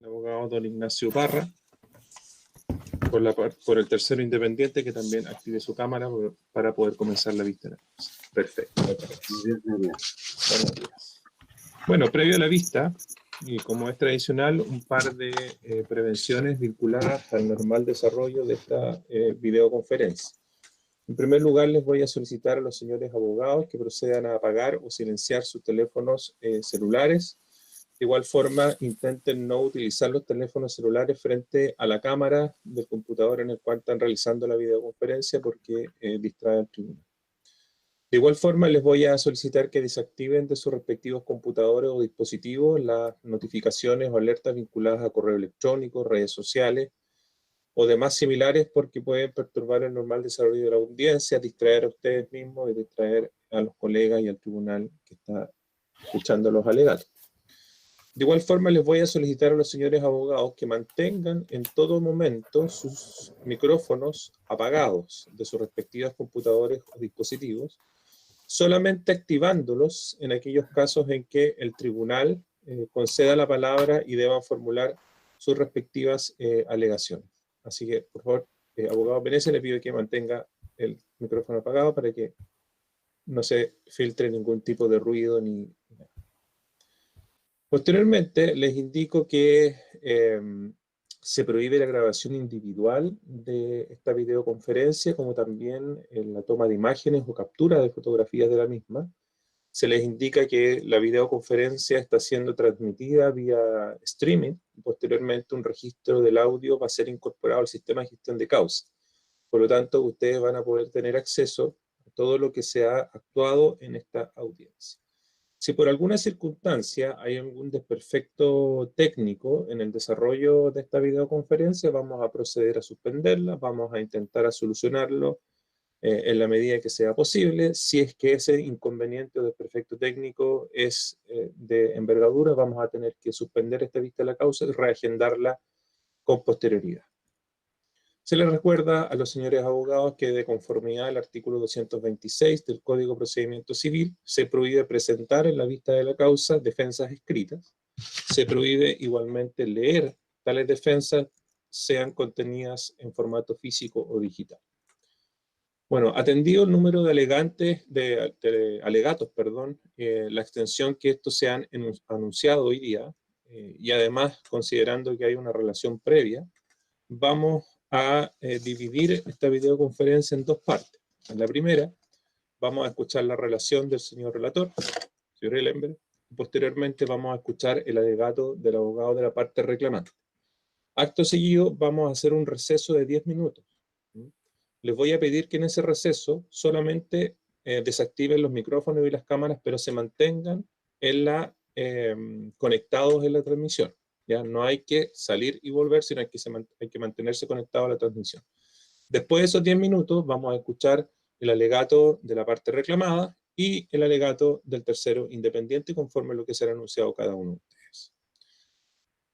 el abogado don Ignacio Parra, por el tercero independiente, que también active su cámara para poder comenzar la vista. Perfecto. Buenos días. Bueno, previo a la vista, y como es tradicional, un par de prevenciones vinculadas al normal desarrollo de esta videoconferencia. En primer lugar, les voy a solicitar a los señores abogados que procedan a apagar o silenciar sus teléfonos celulares. De igual forma, intenten no utilizar los teléfonos celulares frente a la cámara del computador en el cual están realizando la videoconferencia porque distrae al tribunal. De igual forma, les voy a solicitar que desactiven de sus respectivos computadores o dispositivos las notificaciones o alertas vinculadas a correo electrónico, redes sociales o demás similares, porque pueden perturbar el normal desarrollo de la audiencia, distraer a ustedes mismos y distraer a los colegas y al tribunal que está escuchando los alegatos. De igual forma, les voy a solicitar a los señores abogados que mantengan en todo momento sus micrófonos apagados de sus respectivos computadores o dispositivos, solamente activándolos en aquellos casos en que el tribunal conceda la palabra y deban formular sus respectivas alegaciones. Así que, por favor, abogado Venece, le pido que mantenga el micrófono apagado para que no se filtre ningún tipo de ruido ni nada. Posteriormente, les indico que se prohíbe la grabación individual de esta videoconferencia, como también la toma de imágenes o captura de fotografías de la misma. Se les indica que la videoconferencia está siendo transmitida vía streaming y posteriormente un registro del audio va a ser incorporado al sistema de gestión de causa. Por lo tanto, ustedes van a poder tener acceso a todo lo que se ha actuado en esta audiencia. Si por alguna circunstancia hay algún desperfecto técnico en el desarrollo de esta videoconferencia, vamos a proceder a suspenderla, vamos a intentar a solucionarlo en la medida que sea posible. Si es que ese inconveniente o desperfecto técnico es de envergadura, vamos a tener que suspender esta vista de la causa y reagendarla con posterioridad. Se les recuerda a los señores abogados que de conformidad al artículo 226 del Código de Procedimiento Civil se prohíbe presentar en la vista de la causa defensas escritas. Se prohíbe igualmente leer tales defensas, sean contenidas en formato físico o digital. Bueno, atendido el número de alegatos, la extensión que estos se han anunciado hoy día, y además considerando que hay una relación previa, vamos a dividir esta videoconferencia en dos partes. En la primera, vamos a escuchar la relación del señor relator, señor Ellenberg, y posteriormente vamos a escuchar el alegato del abogado de la parte reclamante. Acto seguido, vamos a hacer un receso de 10 minutos. Les voy a pedir que en ese receso solamente desactiven los micrófonos y las cámaras, pero se mantengan conectados en la transmisión. ¿Ya? No hay que salir y volver, sino hay que mantenerse conectado a la transmisión. Después de esos 10 minutos vamos a escuchar el alegato de la parte reclamada y el alegato del tercero independiente conforme a lo que será anunciado cada uno de ustedes.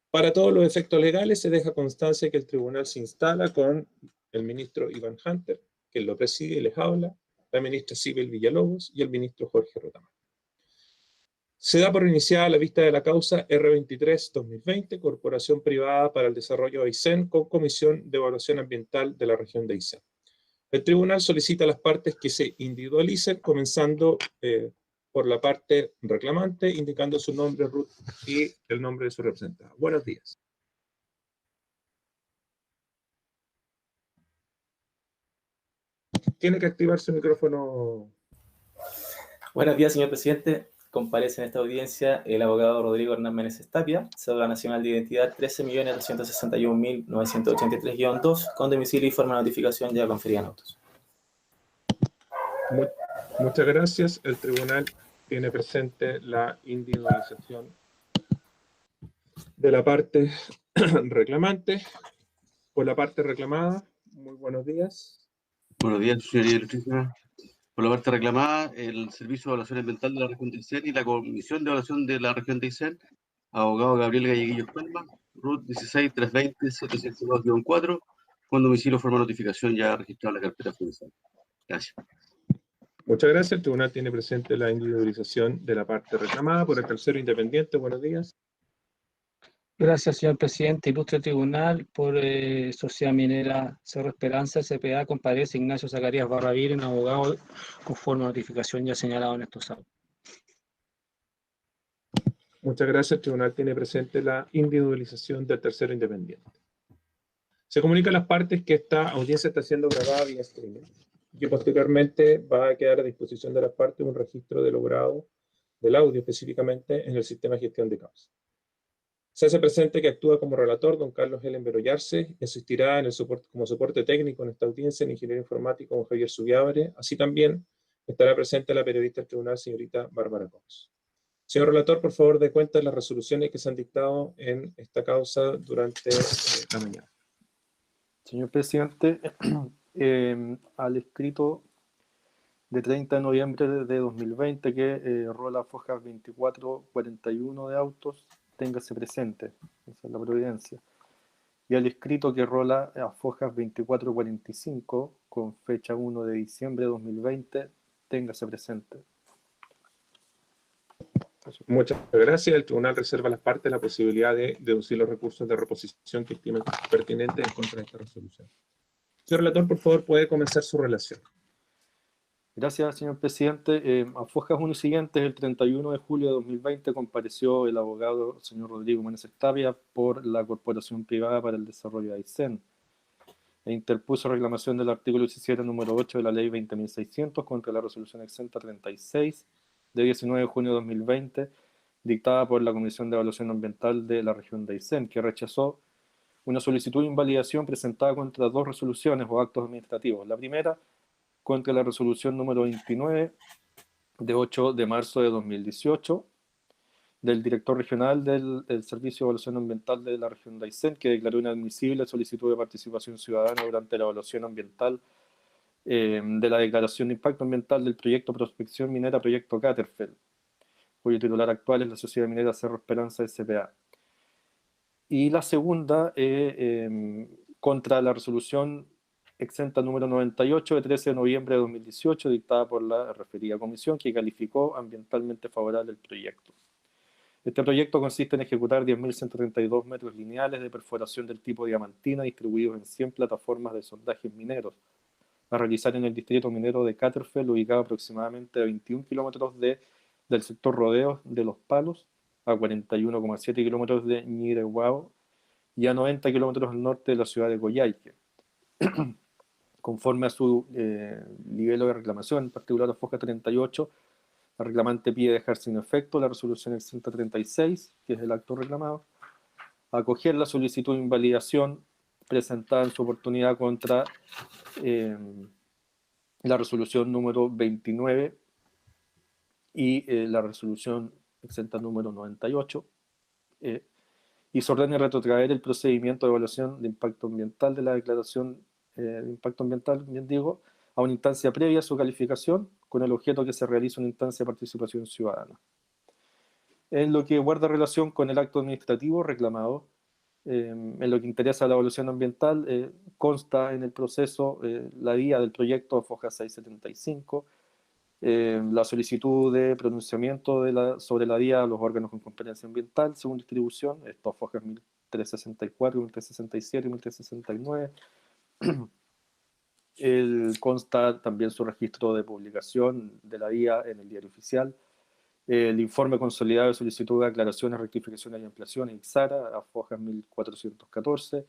Para todos los efectos legales se deja constancia que el tribunal se instala con el ministro Iván Hunter, que lo preside y les habla, la ministra Sibel Villalobos y el ministro Jorge Rotamar. Se da por iniciada la vista de la causa R23-2020, Corporación Privada para el Desarrollo de Aysén, con Comisión de Evaluación Ambiental de la región de Aysén. El tribunal solicita a las partes que se individualicen, comenzando por la parte reclamante, indicando su nombre, Ruth, y el nombre de su representante. Buenos días. Tiene que activar su micrófono. Buenos días, señor presidente. Comparece en esta audiencia el abogado Rodrigo Hernán Meneses Tapia, cédula nacional de identidad 13.261.983-2, con domicilio y forma de notificación ya conferida en autos. Muchas gracias. El tribunal tiene presente la individualización de la parte reclamante. Por la parte reclamada, muy buenos días. Buenos días, señoría electricidad. Por la parte reclamada, el Servicio de Evaluación Ambiental de la región de Aysén y la Comisión de Evaluación de la región de Aysén, abogado Gabriel Galleguillos Palma, RUT 16-320-702-4, con domicilio forma notificación ya registrado en la carpeta judicial. Gracias. Muchas gracias. El tribunal tiene presente la individualización de la parte reclamada. Por el tercero independiente, buenos días. Gracias, señor presidente. Ilustre tribunal, por Sociedad Minera Cerro Esperanza, SPA, comparece Ignacio Zacarías Barravín, abogado, conforme a notificación ya señalado en estos autos. Muchas gracias. El tribunal tiene presente la individualización del tercero independiente. Se comunica a las partes que esta audiencia está siendo grabada vía streaming y que posteriormente va a quedar a disposición de las partes un registro de logrado del audio específicamente en el sistema de gestión de causa. Se hace presente que actúa como relator don Carlos Helen Berollarse y asistirá en el como soporte técnico en esta audiencia el ingeniero informático don Javier Subiabre. Así también estará presente la periodista del tribunal, señorita Bárbara Cox. Señor relator, por favor, dé cuenta de las resoluciones que se han dictado en esta causa durante la mañana. Señor presidente, al escrito de 30 de noviembre de 2020 que rola fojas 2441 de autos, téngase presente, esa es la providencia. Y al escrito que rola a fojas 2445 con fecha 1 de diciembre de 2020, téngase presente. Muchas gracias. El tribunal reserva a las partes la posibilidad de deducir los recursos de reposición que estimen pertinentes en contra de esta resolución. Señor relator, por favor, puede comenzar su relación. Gracias, señor presidente. A fojas 1 y siguientes, el 31 de julio de 2020, compareció el abogado señor Rodrigo Meneses Tapia por la Corporación Privada para el Desarrollo de Aysén e interpuso reclamación del artículo 17, número 8 de la Ley 20.600 contra la Resolución Exenta 36 de 19 de junio de 2020, dictada por la Comisión de Evaluación Ambiental de la región de Aysén, que rechazó una solicitud de invalidación presentada contra dos resoluciones o actos administrativos. La primera, contra la resolución número 29 de 8 de marzo de 2018 del director regional del Servicio de Evaluación Ambiental de la región de Aysén, que declaró inadmisible solicitud de participación ciudadana durante la evaluación ambiental de la declaración de impacto ambiental del proyecto Prospección Minera Proyecto Caterfell, cuyo titular actual es la Sociedad Minera Cerro Esperanza S.p.A. Y la segunda, contra la resolución exenta número 98 de 13 de noviembre de 2018, dictada por la referida comisión, que calificó ambientalmente favorable el proyecto. Este proyecto consiste en ejecutar 10.132 metros lineales de perforación del tipo diamantina distribuidos en 100 plataformas de sondajes mineros, a realizar en el distrito minero de Caterfell, ubicado aproximadamente a 21 kilómetros del sector Rodeos de Los Palos, a 41,7 kilómetros de Ñireguao y a 90 kilómetros al norte de la ciudad de Coyhaique. Conforme a su nivel de reclamación, en particular la foja 38, la reclamante pide dejar sin efecto la resolución exenta 36, que es el acto reclamado, acoger la solicitud de invalidación presentada en su oportunidad contra la resolución número 29 y la resolución exenta número 98, y se ordena retrotraer el procedimiento de evaluación de impacto ambiental de la declaración de impacto ambiental, bien digo, a una instancia previa a su calificación, con el objeto que se realice una instancia de participación ciudadana. En lo que guarda relación con el acto administrativo reclamado, en lo que interesa a la evaluación ambiental, consta en el proceso la guía del proyecto foja 675, la solicitud de pronunciamiento sobre la guía a los órganos con competencia ambiental según distribución, estos fojas 1364, 1367 y 1369. Consta también su registro de publicación de la guía en el diario oficial, el informe consolidado de solicitud de aclaraciones, rectificaciones y ampliaciones, IXARA, a fojas 1414,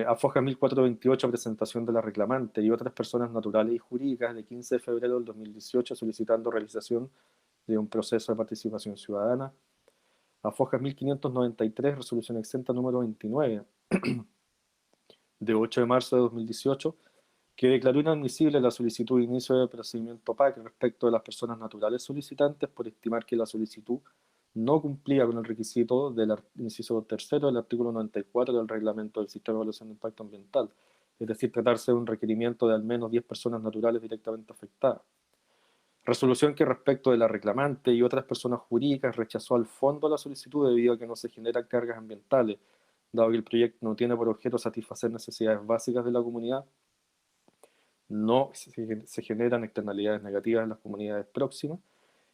a foja 1428, presentación de la reclamante y otras personas naturales y jurídicas de 15 de febrero del 2018 solicitando realización de un proceso de participación ciudadana, a fojas 1593, resolución exenta número 29 de 8 de marzo de 2018, que declaró inadmisible la solicitud de inicio de procedimiento PAC respecto de las personas naturales solicitantes por estimar que la solicitud no cumplía con el requisito del inciso tercero del artículo 94 del reglamento del Sistema de Evaluación de Impacto Ambiental, es decir, tratarse de un requerimiento de al menos 10 personas naturales directamente afectadas. Resolución que respecto de la reclamante y otras personas jurídicas rechazó al fondo la solicitud debido a que no se generan cargas ambientales, dado que el proyecto no tiene por objeto satisfacer necesidades básicas de la comunidad, no se generan externalidades negativas en las comunidades próximas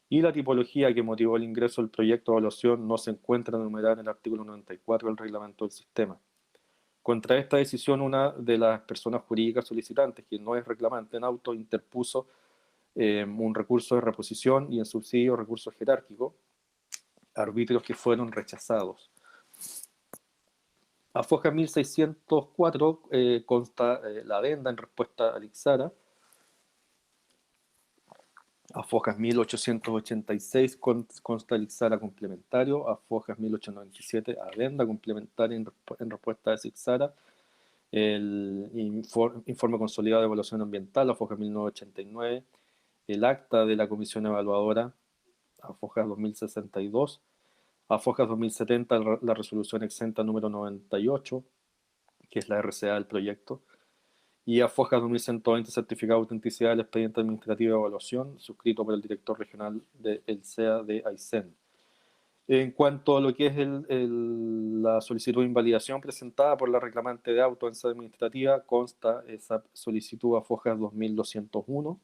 y la tipología que motivó el ingreso del proyecto de evaluación no se encuentra enumerada en el artículo 94 del reglamento del sistema. Contra esta decisión, una de las personas jurídicas solicitantes, que no es reclamante en auto, interpuso un recurso de reposición y en subsidio recurso jerárquico, arbitrios que fueron rechazados. A Foja 1604 consta la adenda en respuesta al Ixara. A Fojas 1886 consta el Ixara complementario. A Fojas 1897 adenda complementaria en respuesta a ese Ixara. El informe consolidado de evaluación ambiental a Fojas 1989. El acta de la comisión evaluadora a Fojas 2062. A Fojas 2070 la resolución exenta número 98, que es la RCA del proyecto. Y a Fojas 2120 certificado de autenticidad del expediente administrativo de evaluación, suscrito por el director regional del CEA de Aysén. En cuanto a lo que es la solicitud de invalidación presentada por la reclamante de auto en sede administrativa, consta esa solicitud a Fojas 2201,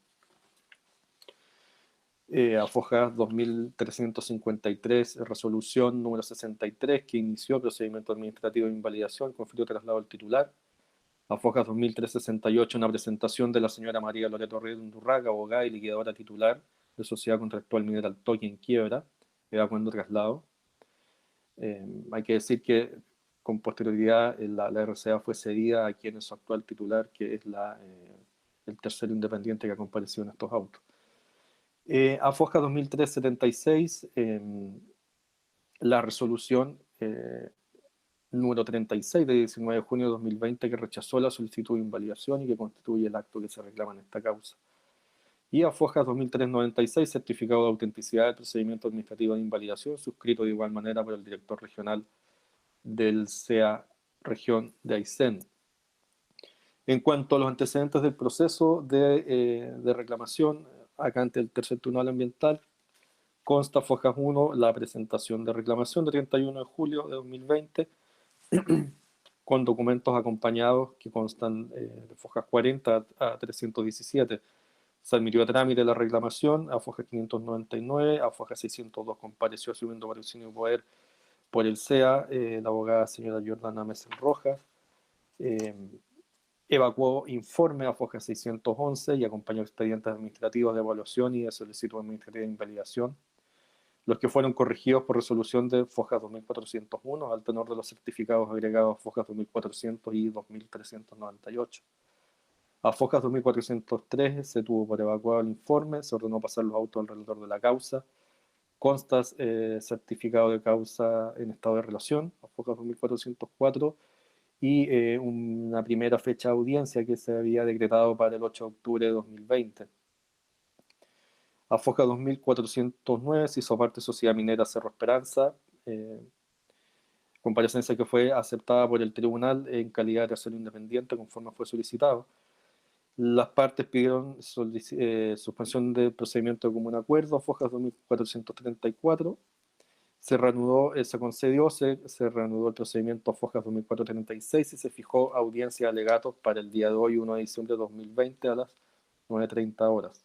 a Fojas 2353, resolución número 63, que inició procedimiento administrativo de invalidación, confirió traslado al titular. A Fojas 2368, una presentación de la señora María Loreto Reyes Undurraga, abogada y liquidadora titular de Sociedad Contractual Mineral Toki en quiebra, evacuando traslado. Hay que decir que con posterioridad la RCA fue cedida a quien es su actual titular, que es el tercero independiente que ha comparecido en estos autos. A Fojas 2376, la resolución número 36 de 19 de junio de 2020 que rechazó la solicitud de invalidación y que constituye el acto que se reclama en esta causa. Y a Fojas 2396, certificado de autenticidad del procedimiento administrativo de invalidación, suscrito de igual manera por el director regional del CEA Región de Aysén. En cuanto a los antecedentes del proceso de reclamación, acá ante el tercer tribunal ambiental, consta Fojas 1 la presentación de reclamación de 31 de julio de 2020, con documentos acompañados que constan de Fojas 40 a 317. Se admitió a trámite la reclamación a Fojas 599, a Fojas 602 compareció asumiendo patrocinio de poder por el CEA, la abogada señora Jordana Mesen Rojas, evacuó informe a Fojas 611 y acompañó expedientes administrativos de evaluación y de solicitud administrativa de invalidación, los que fueron corregidos por resolución de Fojas 2401 al tenor de los certificados agregados Fojas 2400 y 2398. A Fojas 2403 se tuvo por evacuado el informe, se ordenó pasar los autos al relator de la causa, consta certificado de causa en estado de relación, a Fojas 2404, y una primera fecha de audiencia que se había decretado para el 8 de octubre de 2020. A Fojas 2409 se hizo parte Sociedad Minera Cerro Esperanza, comparecencia que fue aceptada por el tribunal en calidad de tercero independiente conforme fue solicitado. Las partes pidieron suspensión del procedimiento de común acuerdo a Fojas 2434. Se reanudó, se concedió, se reanudó el procedimiento a Fojas 2436 y se fijó audiencia de alegatos para el día de hoy, 1 de diciembre de 2020, a las 9:30 horas,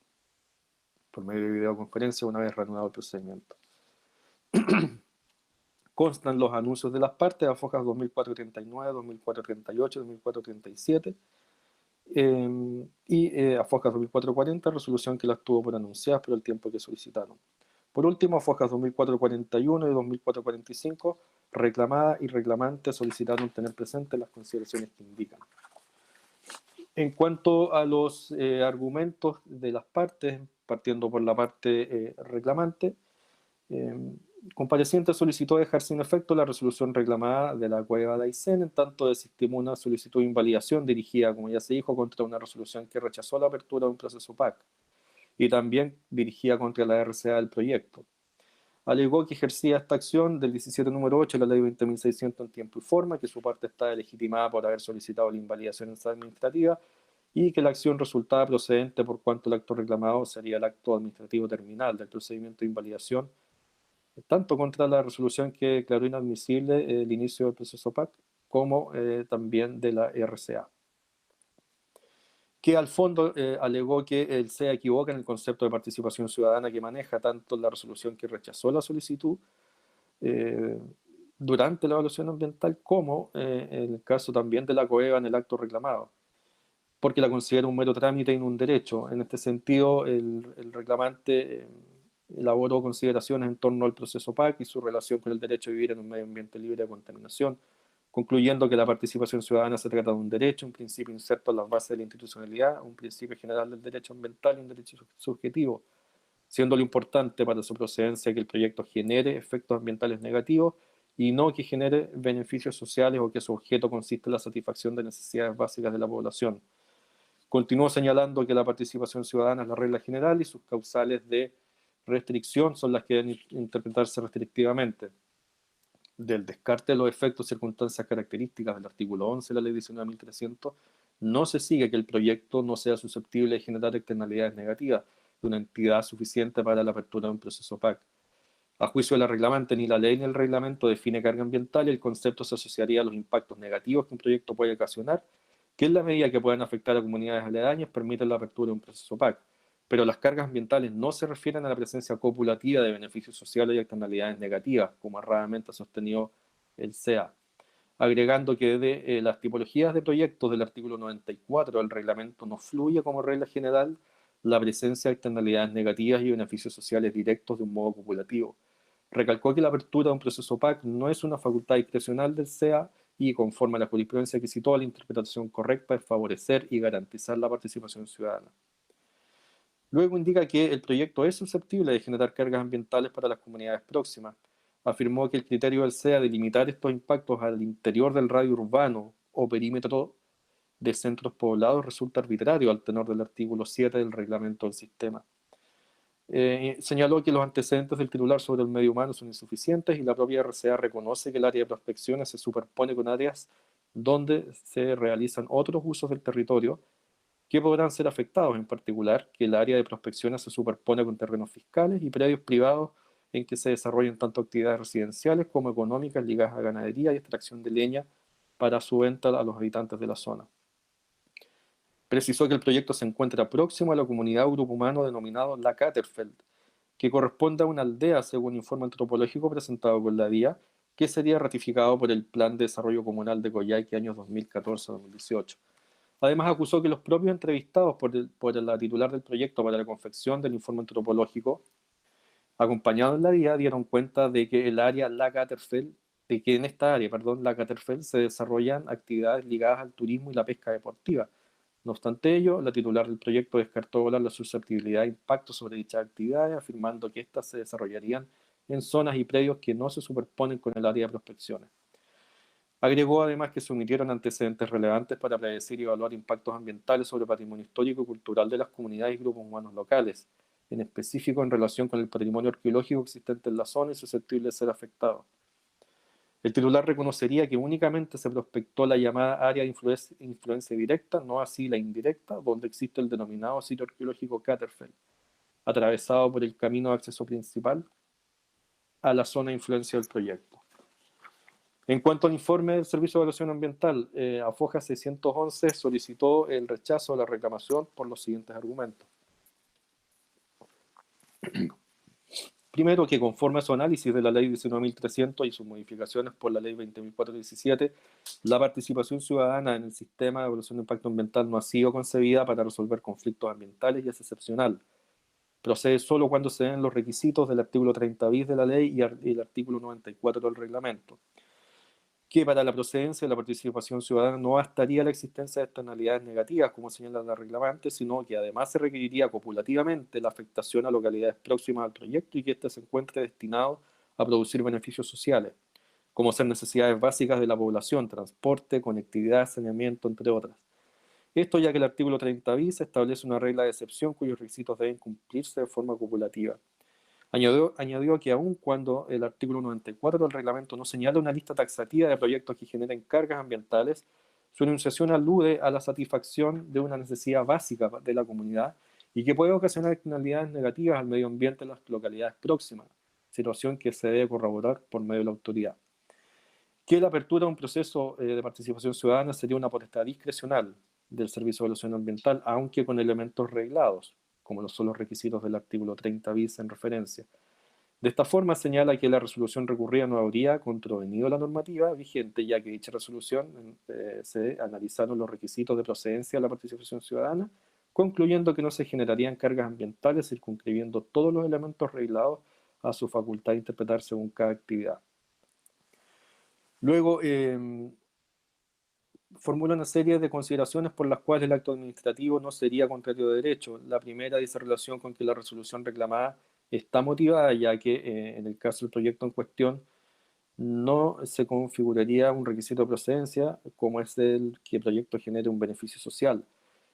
por medio de videoconferencia, una vez reanudado el procedimiento. Constan los anuncios de las partes a Fojas 2439, 2438, 2437, y a Fojas 2440, resolución que las tuvo por anunciadas por el tiempo que solicitaron. Por último, a Fojas 2441 y 2445, reclamada y reclamante solicitaron tener presentes las consideraciones que indican. En cuanto a los argumentos de las partes, partiendo por la parte reclamante, compareciente solicitó dejar sin efecto la resolución reclamada de la Cueva de Aysén, en tanto desestimó una solicitud de invalidación dirigida, como ya se dijo, contra una resolución que rechazó la apertura de un proceso PAC y también dirigida contra la RCA del proyecto. Alegó que ejercía esta acción del 17 número 8 de la ley 20.600 en tiempo y forma, que su parte está legitimada por haber solicitado la invalidación en sede administrativa y que la acción resultaba procedente por cuanto el acto reclamado sería el acto administrativo terminal del procedimiento de invalidación, tanto contra la resolución que declaró inadmisible el inicio del proceso PAC, como también de la RCA. que al fondo alegó que el SEA equivoca en el concepto de participación ciudadana que maneja tanto en la resolución que rechazó la solicitud durante la evaluación ambiental como en el caso también de la COEVA en el acto reclamado, porque la considera un mero trámite y no un derecho. En este sentido, el reclamante elaboró consideraciones en torno al proceso PAC y su relación con el derecho a vivir en un medio ambiente libre de contaminación, concluyendo que la participación ciudadana se trata de un derecho, un principio inserto en las bases de la institucionalidad, un principio general del derecho ambiental y un derecho subjetivo, siendo lo importante para su procedencia que el proyecto genere efectos ambientales negativos y no que genere beneficios sociales o que su objeto consiste en la satisfacción de necesidades básicas de la población. Continuó señalando que la participación ciudadana es la regla general y sus causales de restricción son las que deben interpretarse restrictivamente. Del descarte de los efectos, circunstancias, características del artículo 11 de la ley 19.300, no se sigue que el proyecto no sea susceptible de generar externalidades negativas de una entidad suficiente para la apertura de un proceso PAC. A juicio de la reclamante, ni la ley ni el reglamento define carga ambiental y el concepto se asociaría a los impactos negativos que un proyecto puede ocasionar, que en la medida que puedan afectar a comunidades aledañas permiten la apertura de un proceso PAC. Pero las cargas ambientales no se refieren a la presencia copulativa de beneficios sociales y externalidades negativas, como erradamente ha sostenido el SEA, agregando que de las tipologías de proyectos del artículo 94 del reglamento no fluye como regla general la presencia de externalidades negativas y beneficios sociales directos de un modo copulativo. Recalcó que la apertura de un proceso PAC no es una facultad discrecional del SEA y, conforme a la jurisprudencia que citó, la interpretación correcta es favorecer y garantizar la participación ciudadana. Luego indica que el proyecto es susceptible de generar cargas ambientales para las comunidades próximas. Afirmó que el criterio del SEA de limitar estos impactos al interior del radio urbano o perímetro de centros poblados resulta arbitrario al tenor del artículo 7 del reglamento del sistema. Señaló que los antecedentes del titular sobre el medio humano son insuficientes y la propia RCA reconoce que el área de prospecciones se superpone con áreas donde se realizan otros usos del territorio que podrán ser afectados, en particular que el área de prospecciones se superpone con terrenos fiscales y predios privados en que se desarrollan tanto actividades residenciales como económicas ligadas a ganadería y extracción de leña para su venta a los habitantes de la zona. Precisó que el proyecto se encuentra próximo a la comunidad o grupo humano denominado La Caterfeld, que corresponde a una aldea según informe antropológico presentado con la DIA, que sería ratificado por el Plan de Desarrollo Comunal de Coyhaique años 2014-2018. Además, acusó que los propios entrevistados por la titular del proyecto para la confección del informe antropológico, acompañado en la DIA, dieron cuenta de que el área La Caterfeld, en esta área, La Caterfeld, se desarrollan actividades ligadas al turismo y la pesca deportiva. No obstante ello, la titular del proyecto descartó volar la susceptibilidad de impacto sobre dichas actividades, afirmando que éstas se desarrollarían en zonas y predios que no se superponen con el área de prospecciones. Agregó además que se omitieron antecedentes relevantes para predecir y evaluar impactos ambientales sobre patrimonio histórico y cultural de las comunidades y grupos humanos locales, en específico en relación con el patrimonio arqueológico existente en la zona y susceptible de ser afectado. El titular reconocería que únicamente se prospectó la llamada área de influencia directa, no así la indirecta, donde existe el denominado sitio arqueológico Caterfeld, atravesado por el camino de acceso principal a la zona de influencia del proyecto. En cuanto al informe del Servicio de Evaluación Ambiental, AFOJA 611 solicitó el rechazo de la reclamación por los siguientes argumentos. Primero, que conforme a su análisis de la Ley 19.300 y sus modificaciones por la Ley 20.417, la participación ciudadana en el sistema de evaluación de impacto ambiental no ha sido concebida para resolver conflictos ambientales y es excepcional. Procede solo cuando se den los requisitos del artículo 30 bis de la ley y el artículo 94 del reglamento. Que para la procedencia de la participación ciudadana no bastaría la existencia de externalidades negativas, como señala la reclamante, sino que además se requeriría copulativamente la afectación a localidades próximas al proyecto y que éste se encuentre destinado a producir beneficios sociales, como ser necesidades básicas de la población, transporte, conectividad, saneamiento, entre otras. Esto ya que el artículo 30 bis establece una regla de excepción cuyos requisitos deben cumplirse de forma copulativa. Añadió que aun cuando el artículo 94 del reglamento no señala una lista taxativa de proyectos que generen cargas ambientales, su enunciación alude a la satisfacción de una necesidad básica de la comunidad y que puede ocasionar externalidades negativas al medio ambiente en las localidades próximas, situación que se debe corroborar por medio de la autoridad. Que la apertura de un proceso de participación ciudadana sería una potestad discrecional, del Servicio de Evaluación Ambiental, aunque con elementos reglados, como son los requisitos del artículo 30 bis en referencia. De esta forma señala que la resolución recurrida no habría contravenido la normativa vigente, ya que dicha resolución se analizaron los requisitos de procedencia de la participación ciudadana, concluyendo que no se generarían cargas ambientales, circunscribiendo todos los elementos reglados a su facultad de interpretar según cada actividad. Luego, formula una serie de consideraciones por las cuales el acto administrativo no sería contrario de derecho. La primera dice relación con que la resolución reclamada está motivada, ya que en el caso del proyecto en cuestión no se configuraría un requisito de procedencia como es el que el proyecto genere un beneficio social.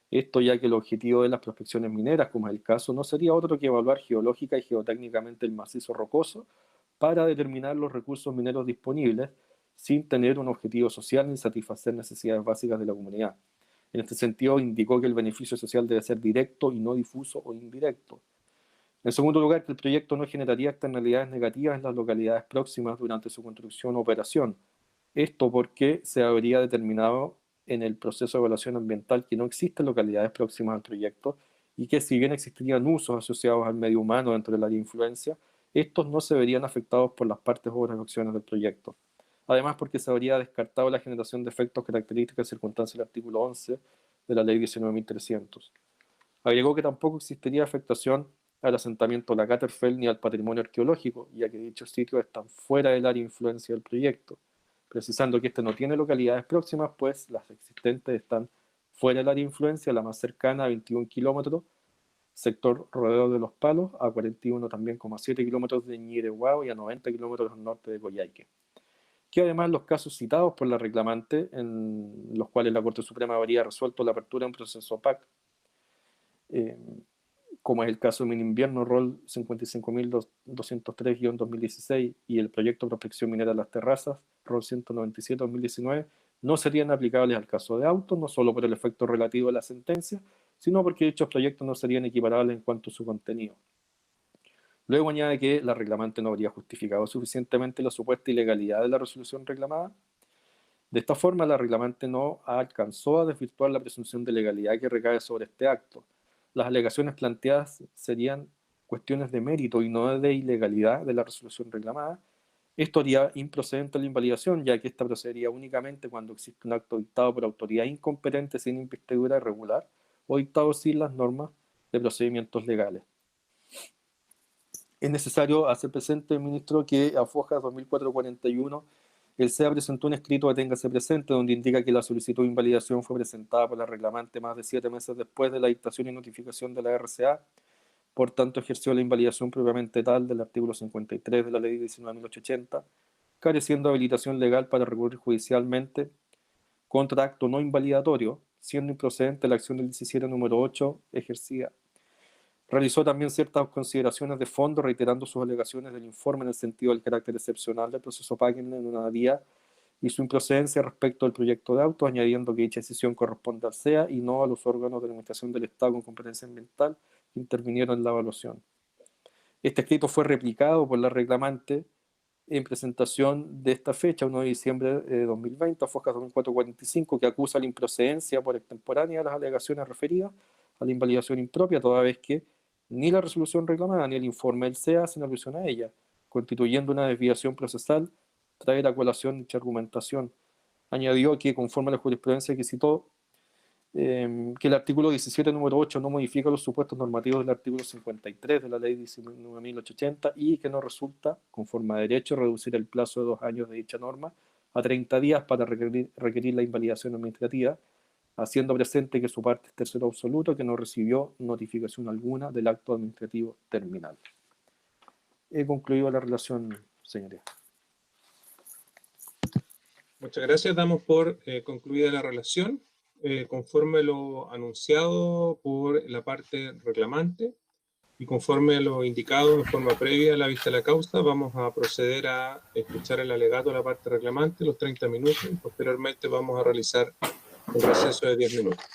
Esto ya que el objetivo de las prospecciones mineras, como es el caso, no sería otro que evaluar geológica y geotécnicamente el macizo rocoso para determinar los recursos mineros disponibles, sin tener un objetivo social ni satisfacer necesidades básicas de la comunidad. En este sentido, indicó que el beneficio social debe ser directo y no difuso o indirecto. En segundo lugar, que el proyecto no generaría externalidades negativas en las localidades próximas durante su construcción o operación. Esto porque se habría determinado en el proceso de evaluación ambiental que no existen localidades próximas al proyecto y que si bien existirían usos asociados al medio humano dentro del área de influencia, estos no se verían afectados por las partes, obras o acciones del proyecto. Además, porque se habría descartado la generación de efectos, características y circunstancias del artículo 11 de la ley 19.300. Agregó que tampoco existiría afectación al asentamiento de la Caterfeld ni al patrimonio arqueológico, ya que dichos sitios están fuera del área de influencia del proyecto, precisando que este no tiene localidades próximas, pues las existentes están fuera del área de influencia, la más cercana a 21 kilómetros, sector Rodeo de los Palos, a 41,7 kilómetros de Ñirehuao y a 90 kilómetros al norte de Coyhaique. Que además los casos citados por la reclamante, en los cuales la Corte Suprema habría resuelto la apertura de un proceso PAC, como es el caso de Mininvierno ROL 55.203-2016 y el proyecto de prospección minera de las terrazas ROL 197-2019, no serían aplicables al caso de autos, no solo por el efecto relativo de la sentencia, sino porque dichos proyectos no serían equiparables en cuanto a su contenido. Luego añade que la reclamante no habría justificado suficientemente la supuesta ilegalidad de la resolución reclamada. De esta forma, la reclamante no alcanzó a desvirtuar la presunción de legalidad que recae sobre este acto. Las alegaciones planteadas serían cuestiones de mérito y no de ilegalidad de la resolución reclamada. Esto haría improcedente la invalidación, ya que esta procedería únicamente cuando existe un acto dictado por autoridad incompetente sin investidura irregular o dictado sin las normas de procedimientos legales. Es necesario hacer presente, ministro, que a Fojas 2441 el SEA presentó un escrito de téngase presente donde indica que la solicitud de invalidación fue presentada por la reclamante más de 7 meses después de la dictación y notificación de la RCA. Por tanto, ejerció la invalidación propiamente tal del artículo 53 de la ley 19.880, careciendo de habilitación legal para recurrir judicialmente contra acto no invalidatorio, siendo improcedente la acción del 17 número 8 ejercida. Realizó también ciertas consideraciones de fondo, reiterando sus alegaciones del informe en el sentido del carácter excepcional del proceso PAC en una vía y su improcedencia respecto al proyecto de auto, añadiendo que dicha decisión corresponde al SEA y no a los órganos de la Administración del Estado con competencia ambiental que intervinieron en la evaluación. Este escrito fue replicado por la reclamante en presentación de esta fecha, 1 de diciembre de 2020, a Fojas 2445, que acusa la improcedencia por extemporánea de las alegaciones referidas a la invalidación impropia, toda vez que ni la resolución reclamada ni el informe del SEA hacen alusión a ella, constituyendo una desviación procesal, traer a colación dicha argumentación. Añadió que, conforme a la jurisprudencia que citó, que el artículo 17, número 8, no modifica los supuestos normativos del artículo 53 de la ley 19.880 y que no resulta, conforme a derecho, reducir el plazo de 2 años de dicha norma a 30 días para requerir la invalidación administrativa, haciendo presente que su parte es tercero absoluto, que no recibió notificación alguna del acto administrativo terminal. He concluido la relación, señoría. Muchas gracias. Damos por concluida la relación. Conforme lo anunciado por la parte reclamante y conforme lo indicado en forma previa a la vista de la causa, vamos a proceder a escuchar el alegato de la parte reclamante, los 30 minutos, y posteriormente vamos a realizar un receso de 10 minutos.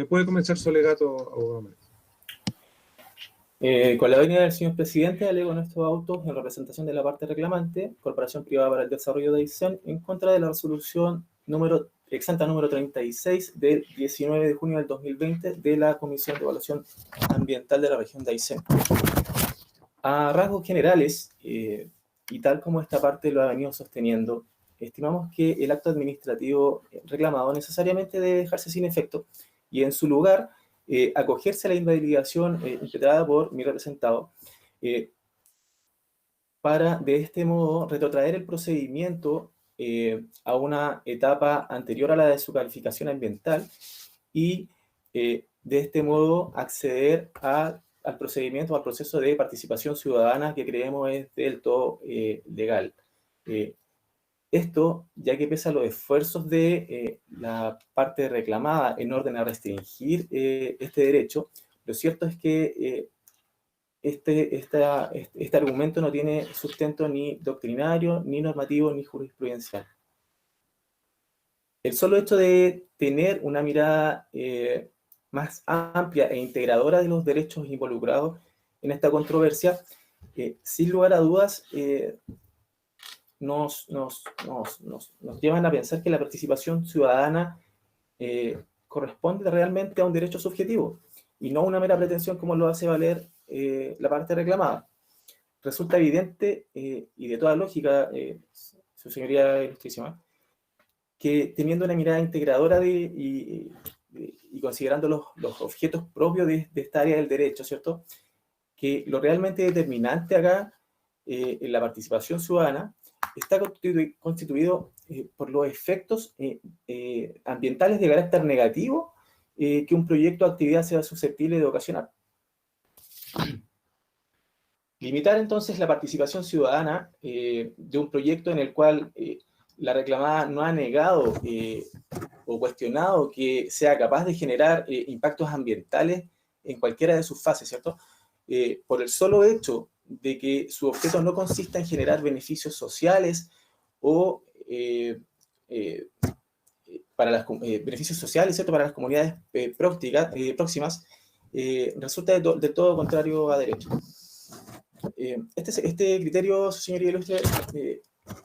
¿Puede comenzar su alegato, abogado? Con la venia del señor presidente, alego en estos autos en representación de la parte reclamante, Corporación Privada para el Desarrollo de Aysén, en contra de la resolución exanta número 36 del 19 de junio del 2020 de la Comisión de Evaluación Ambiental de la región de Aysén. A rasgos generales, y tal como esta parte lo ha venido sosteniendo, estimamos que el acto administrativo reclamado necesariamente debe dejarse sin efecto y en su lugar acogerse a la invalidación impetrada por mi representado para de este modo retrotraer el procedimiento a una etapa anterior a la de su calificación ambiental y de este modo acceder al procedimiento, al proceso de participación ciudadana que creemos es del todo legal. Esto, ya que pese a los esfuerzos de la parte reclamada en orden a restringir este derecho, lo cierto es que este argumento no tiene sustento ni doctrinario, ni normativo, ni jurisprudencial. El solo hecho de tener una mirada más amplia e integradora de los derechos involucrados en esta controversia, sin lugar a dudas, nos llevan a pensar que la participación ciudadana corresponde realmente a un derecho subjetivo y no una mera pretensión como lo hace valer la parte reclamada. Resulta evidente y de toda lógica, su señoría ilustrísima, que teniendo una mirada integradora y considerando los objetos propios de esta área del derecho, ¿cierto? Que lo realmente determinante acá en la participación ciudadana está constituido por los efectos ambientales de carácter negativo que un proyecto o actividad sea susceptible de ocasionar. Limitar entonces la participación ciudadana de un proyecto en el cual la reclamada no ha negado o cuestionado que sea capaz de generar impactos ambientales en cualquiera de sus fases, ¿cierto? Por el solo hecho de que su objeto no consista en generar beneficios sociales o beneficios sociales, ¿cierto? Para las comunidades próximas, resulta de todo contrario a derecho. Este criterio, señoría ilustre,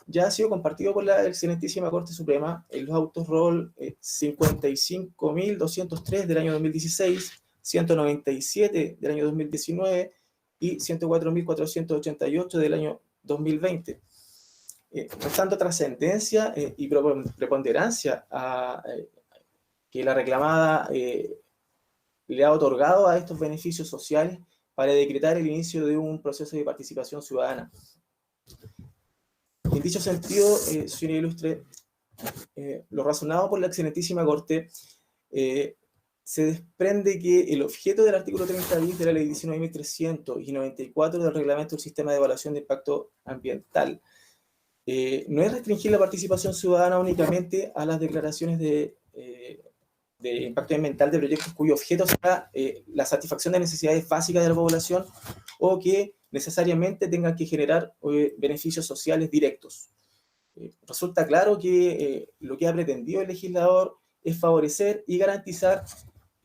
ya ha sido compartido por la excelentísima Corte Suprema en los autos ROL 55.203 del año 2016, 197 del año 2019 y 104.488 del año 2020. Restando trascendencia y preponderancia a que la reclamada le ha otorgado a estos beneficios sociales para decretar el inicio de un proceso de participación ciudadana. En dicho sentido, señor ilustre, lo razonado por la excelentísima Corte se desprende que el objeto del artículo 30 bis de la Ley 19.300 y 94 del Reglamento del Sistema de Evaluación de Impacto Ambiental no es restringir la participación ciudadana únicamente a las declaraciones de impacto ambiental de proyectos cuyo objeto sea la satisfacción de necesidades básicas de la población o que necesariamente tengan que generar beneficios sociales directos. Resulta claro que lo que ha pretendido el legislador es favorecer y garantizar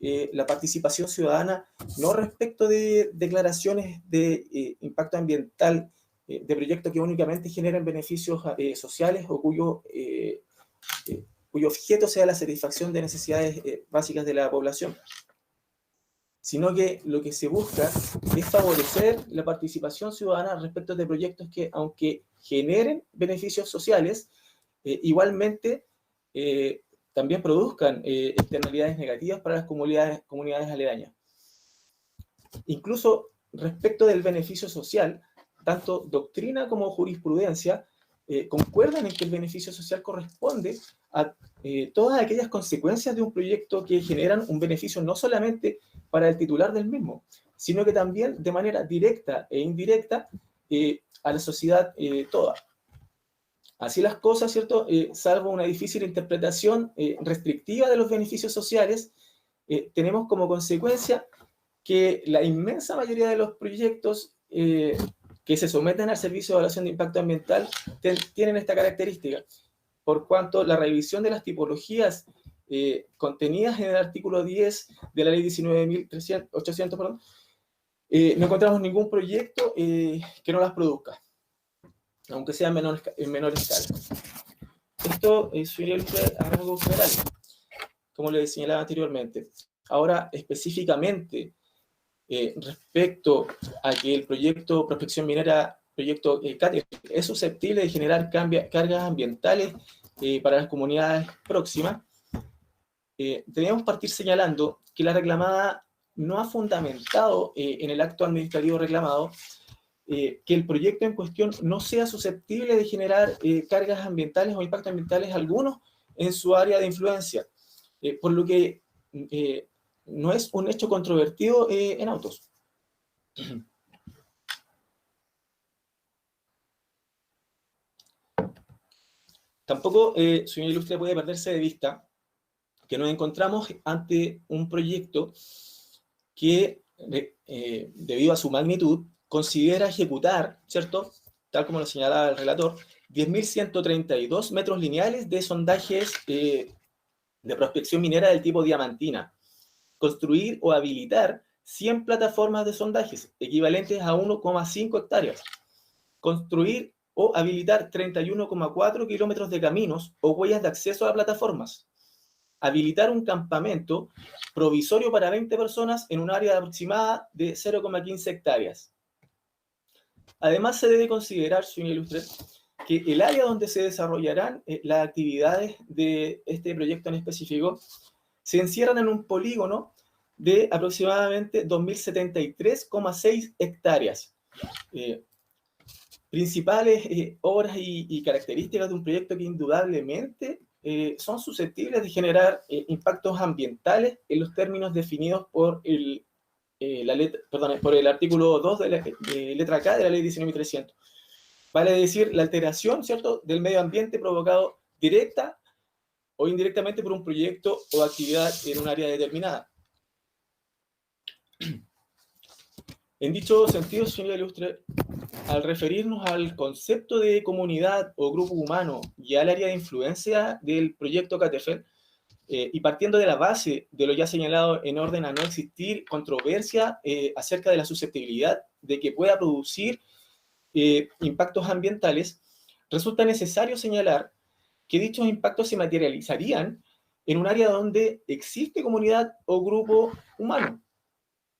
la participación ciudadana, no respecto de declaraciones de impacto ambiental de proyectos que únicamente generen beneficios sociales o cuyo objeto sea la satisfacción de necesidades básicas de la población, sino que lo que se busca es favorecer la participación ciudadana respecto de proyectos que, aunque generen beneficios sociales, igualmente también produzcan externalidades negativas para las comunidades aledañas. Incluso respecto del beneficio social, tanto doctrina como jurisprudencia concuerdan en que el beneficio social corresponde a todas aquellas consecuencias de un proyecto que generan un beneficio no solamente para el titular del mismo, sino que también de manera directa e indirecta a la sociedad toda. Así las cosas, ¿cierto? Salvo una difícil interpretación restrictiva de los beneficios sociales, tenemos como consecuencia que la inmensa mayoría de los proyectos que se someten al Servicio de Evaluación de Impacto Ambiental tienen esta característica, por cuanto la revisión de las tipologías contenidas en el artículo 10 de la Ley 19.800, no encontramos ningún proyecto que no las produzca, aunque sea en menor escala. esto es algo general, como le señalaba anteriormente. Ahora, específicamente, respecto a que el proyecto Prospección Minera, proyecto CATEF, es susceptible de generar cargas ambientales para las comunidades próximas, debemos partir señalando que la reclamada no ha fundamentado en el acto administrativo reclamado que el proyecto en cuestión no sea susceptible de generar cargas ambientales o impactos ambientales algunos en su área de influencia, por lo que no es un hecho controvertido en autos. Tampoco, señor Ilustre, puede perderse de vista que nos encontramos ante un proyecto que, debido a su magnitud, considera ejecutar, ¿cierto?, tal como lo señalaba el relator, 10.132 metros lineales de sondajes de prospección minera del tipo diamantina, construir o habilitar 100 plataformas de sondajes, equivalentes a 1,5 hectáreas, construir o habilitar 31,4 kilómetros de caminos o huellas de acceso a plataformas, habilitar un campamento provisorio para 20 personas en un área aproximada de 0,15 hectáreas. Además, se debe considerar, señor Ilustre, que el área donde se desarrollarán las actividades de este proyecto en específico se encierran en un polígono de aproximadamente 2.073,6 hectáreas. Principales obras y características de un proyecto que indudablemente son susceptibles de generar impactos ambientales en los términos definidos por el artículo 2 de la letra K de la ley 19.300. Vale decir, la alteración, ¿cierto?, del medio ambiente provocado directa o indirectamente por un proyecto o actividad en un área determinada. En dicho sentido, señor Ilustre, al referirnos al concepto de comunidad o grupo humano y al área de influencia del proyecto CATEFEL, y partiendo de la base de lo ya señalado en orden a no existir controversia acerca de la susceptibilidad de que pueda producir impactos ambientales, resulta necesario señalar que dichos impactos se materializarían en un área donde existe comunidad o grupo humano.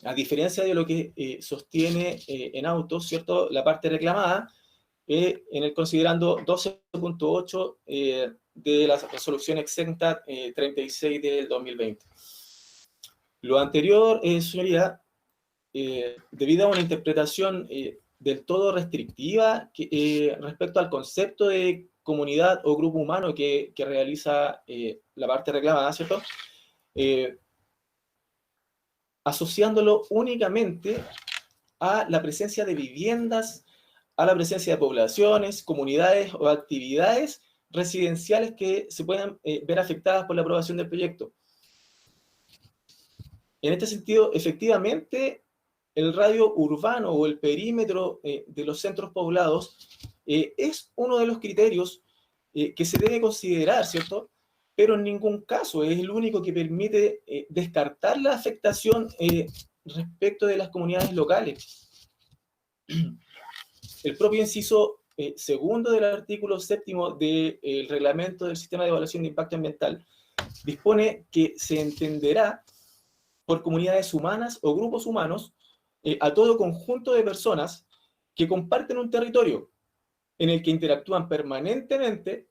A diferencia de lo que sostiene en autos, ¿cierto?, la parte reclamada, en el considerando 12.8 de la resolución exenta 36 del 2020. Lo anterior, señoría, debido a una interpretación del todo restrictiva respecto al concepto de comunidad o grupo humano que realiza la parte reclamada, ¿cierto?, asociándolo únicamente a la presencia de viviendas, a la presencia de poblaciones, comunidades o actividades residenciales que se puedan ver afectadas por la aprobación del proyecto. En este sentido, efectivamente, el radio urbano o el perímetro de los centros poblados es uno de los criterios que se debe considerar, ¿cierto?, pero en ningún caso es el único que permite descartar la afectación respecto de las comunidades locales. El propio inciso segundo del artículo 7º del Reglamento del Sistema de Evaluación de Impacto Ambiental dispone que se entenderá por comunidades humanas o grupos humanos a todo conjunto de personas que comparten un territorio en el que interactúan permanentemente,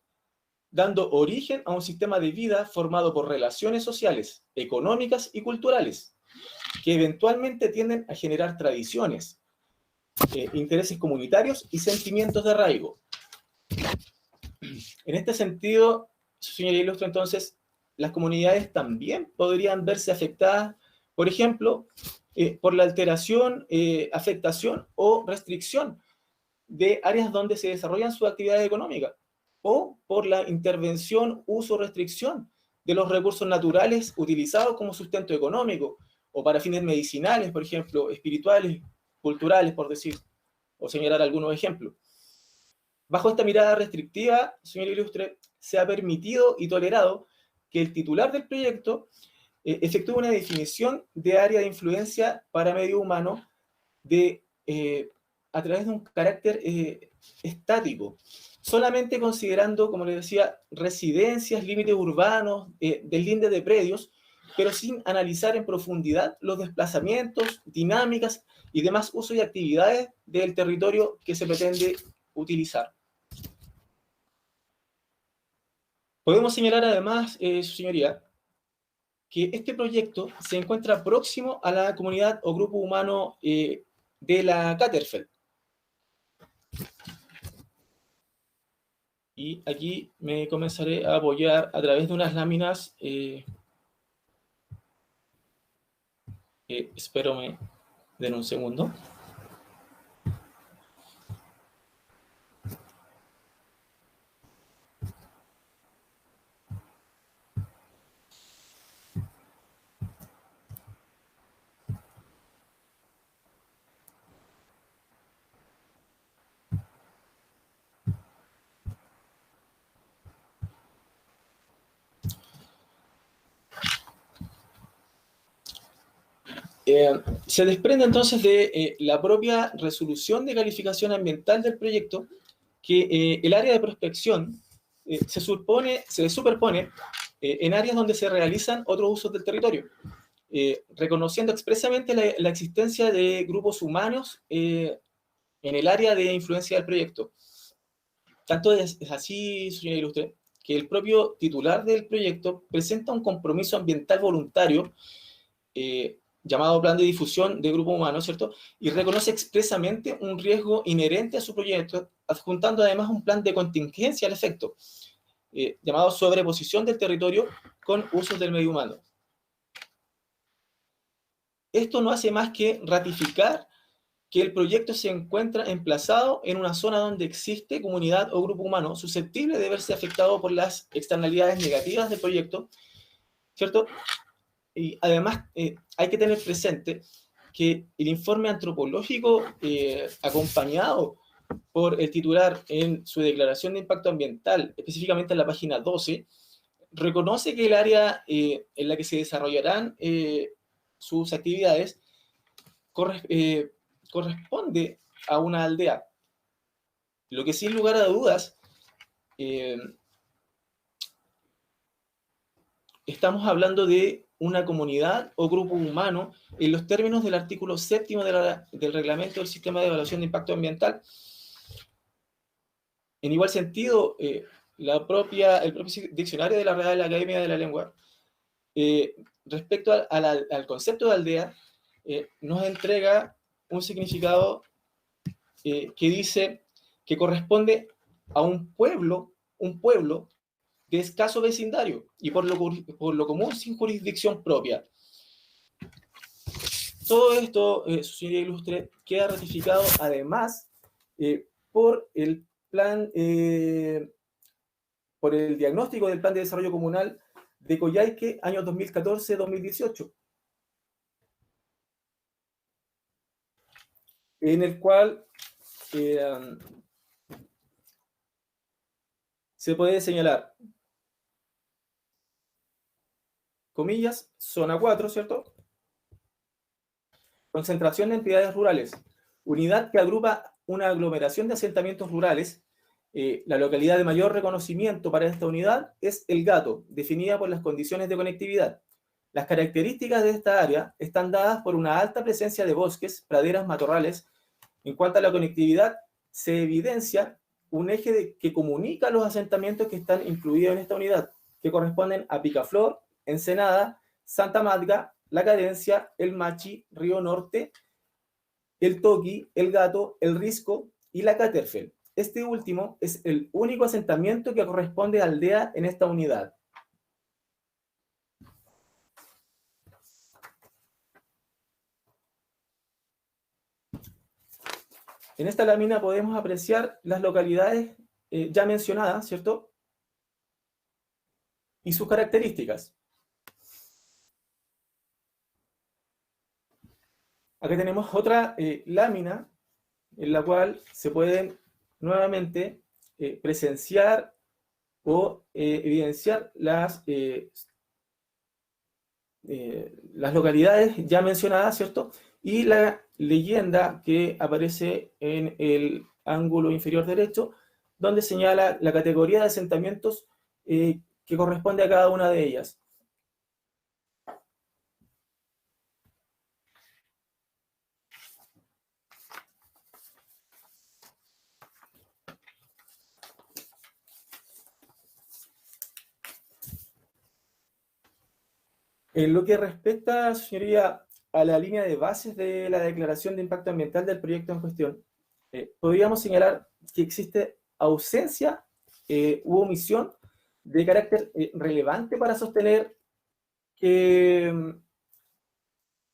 dando origen a un sistema de vida formado por relaciones sociales, económicas y culturales, que eventualmente tienden a generar tradiciones, intereses comunitarios y sentimientos de arraigo. En este sentido, señor Ilustre, entonces, las comunidades también podrían verse afectadas, por ejemplo, por la alteración, afectación o restricción de áreas donde se desarrollan sus actividades económicas, o por la intervención, uso o restricción de los recursos naturales utilizados como sustento económico, o para fines medicinales, por ejemplo, espirituales, culturales, por decir, o señalar algunos ejemplos. Bajo esta mirada restrictiva, señor Ilustre, se ha permitido y tolerado que el titular del proyecto efectúe una definición de área de influencia para medio humano a través de un carácter estático, solamente considerando, como les decía, residencias, límites urbanos, del linde de predios, pero sin analizar en profundidad los desplazamientos, dinámicas y demás usos y actividades del territorio que se pretende utilizar. Podemos señalar además, su señoría, que este proyecto se encuentra próximo a la comunidad o grupo humano de la Katerfeld. Y aquí me comenzaré a apoyar a través de unas láminas. Espero me den un segundo. Se desprende entonces de la propia resolución de calificación ambiental del proyecto que el área de prospección se superpone en áreas donde se realizan otros usos del territorio, reconociendo expresamente la existencia de grupos humanos en el área de influencia del proyecto. Tanto es así, señora Ilustre, que el propio titular del proyecto presenta un compromiso ambiental voluntario llamado Plan de Difusión de Grupo Humano, ¿cierto? Y reconoce expresamente un riesgo inherente a su proyecto, adjuntando además un plan de contingencia al efecto, llamado Sobreposición del Territorio con Usos del Medio Humano. Esto no hace más que ratificar que el proyecto se encuentra emplazado en una zona donde existe comunidad o grupo humano susceptible de verse afectado por las externalidades negativas del proyecto, ¿cierto? Y además hay que tener presente que el informe antropológico acompañado por el titular en su declaración de impacto ambiental, específicamente en la página 12, reconoce que el área en la que se desarrollarán sus actividades corresponde a una aldea. Lo que sin lugar a dudas estamos hablando de una comunidad o grupo humano en los términos del artículo 7º del Reglamento del Sistema de Evaluación de Impacto Ambiental. En igual sentido, el propio diccionario de la Real Academia de la Lengua, respecto al concepto de aldea, nos entrega un significado que dice que corresponde a un pueblo de escaso vecindario y por lo común sin jurisdicción propia. Todo esto, su señoría ilustre, queda ratificado además por el plan, por el diagnóstico del Plan de Desarrollo Comunal de Coyhaique, años 2014-2018, en el cual se puede señalar, comillas, zona 4, ¿cierto? Concentración de entidades rurales. Unidad que agrupa una aglomeración de asentamientos rurales. La localidad de mayor reconocimiento para esta unidad es El Gato, definida por las condiciones de conectividad. Las características de esta área están dadas por una alta presencia de bosques, praderas, matorrales. En cuanto a la conectividad, se evidencia un eje que comunica los asentamientos que están incluidos en esta unidad, que corresponden a Picaflor, Ensenada, Santa Madga, La Cadencia, El Machi, Río Norte, El Toqui, El Gato, El Risco y La Katerfeld. Este último es el único asentamiento que corresponde a aldea en esta unidad. En esta lámina podemos apreciar las localidades ya mencionadas, ¿cierto? Y sus características. Aquí tenemos otra lámina en la cual se pueden nuevamente presenciar o evidenciar las localidades ya mencionadas, ¿cierto? Y la leyenda que aparece en el ángulo inferior derecho donde señala la categoría de asentamientos que corresponde a cada una de ellas. En lo que respecta, señoría, a la línea de bases de la declaración de impacto ambiental del proyecto en cuestión, podríamos señalar que existe ausencia u omisión de carácter relevante para sostener que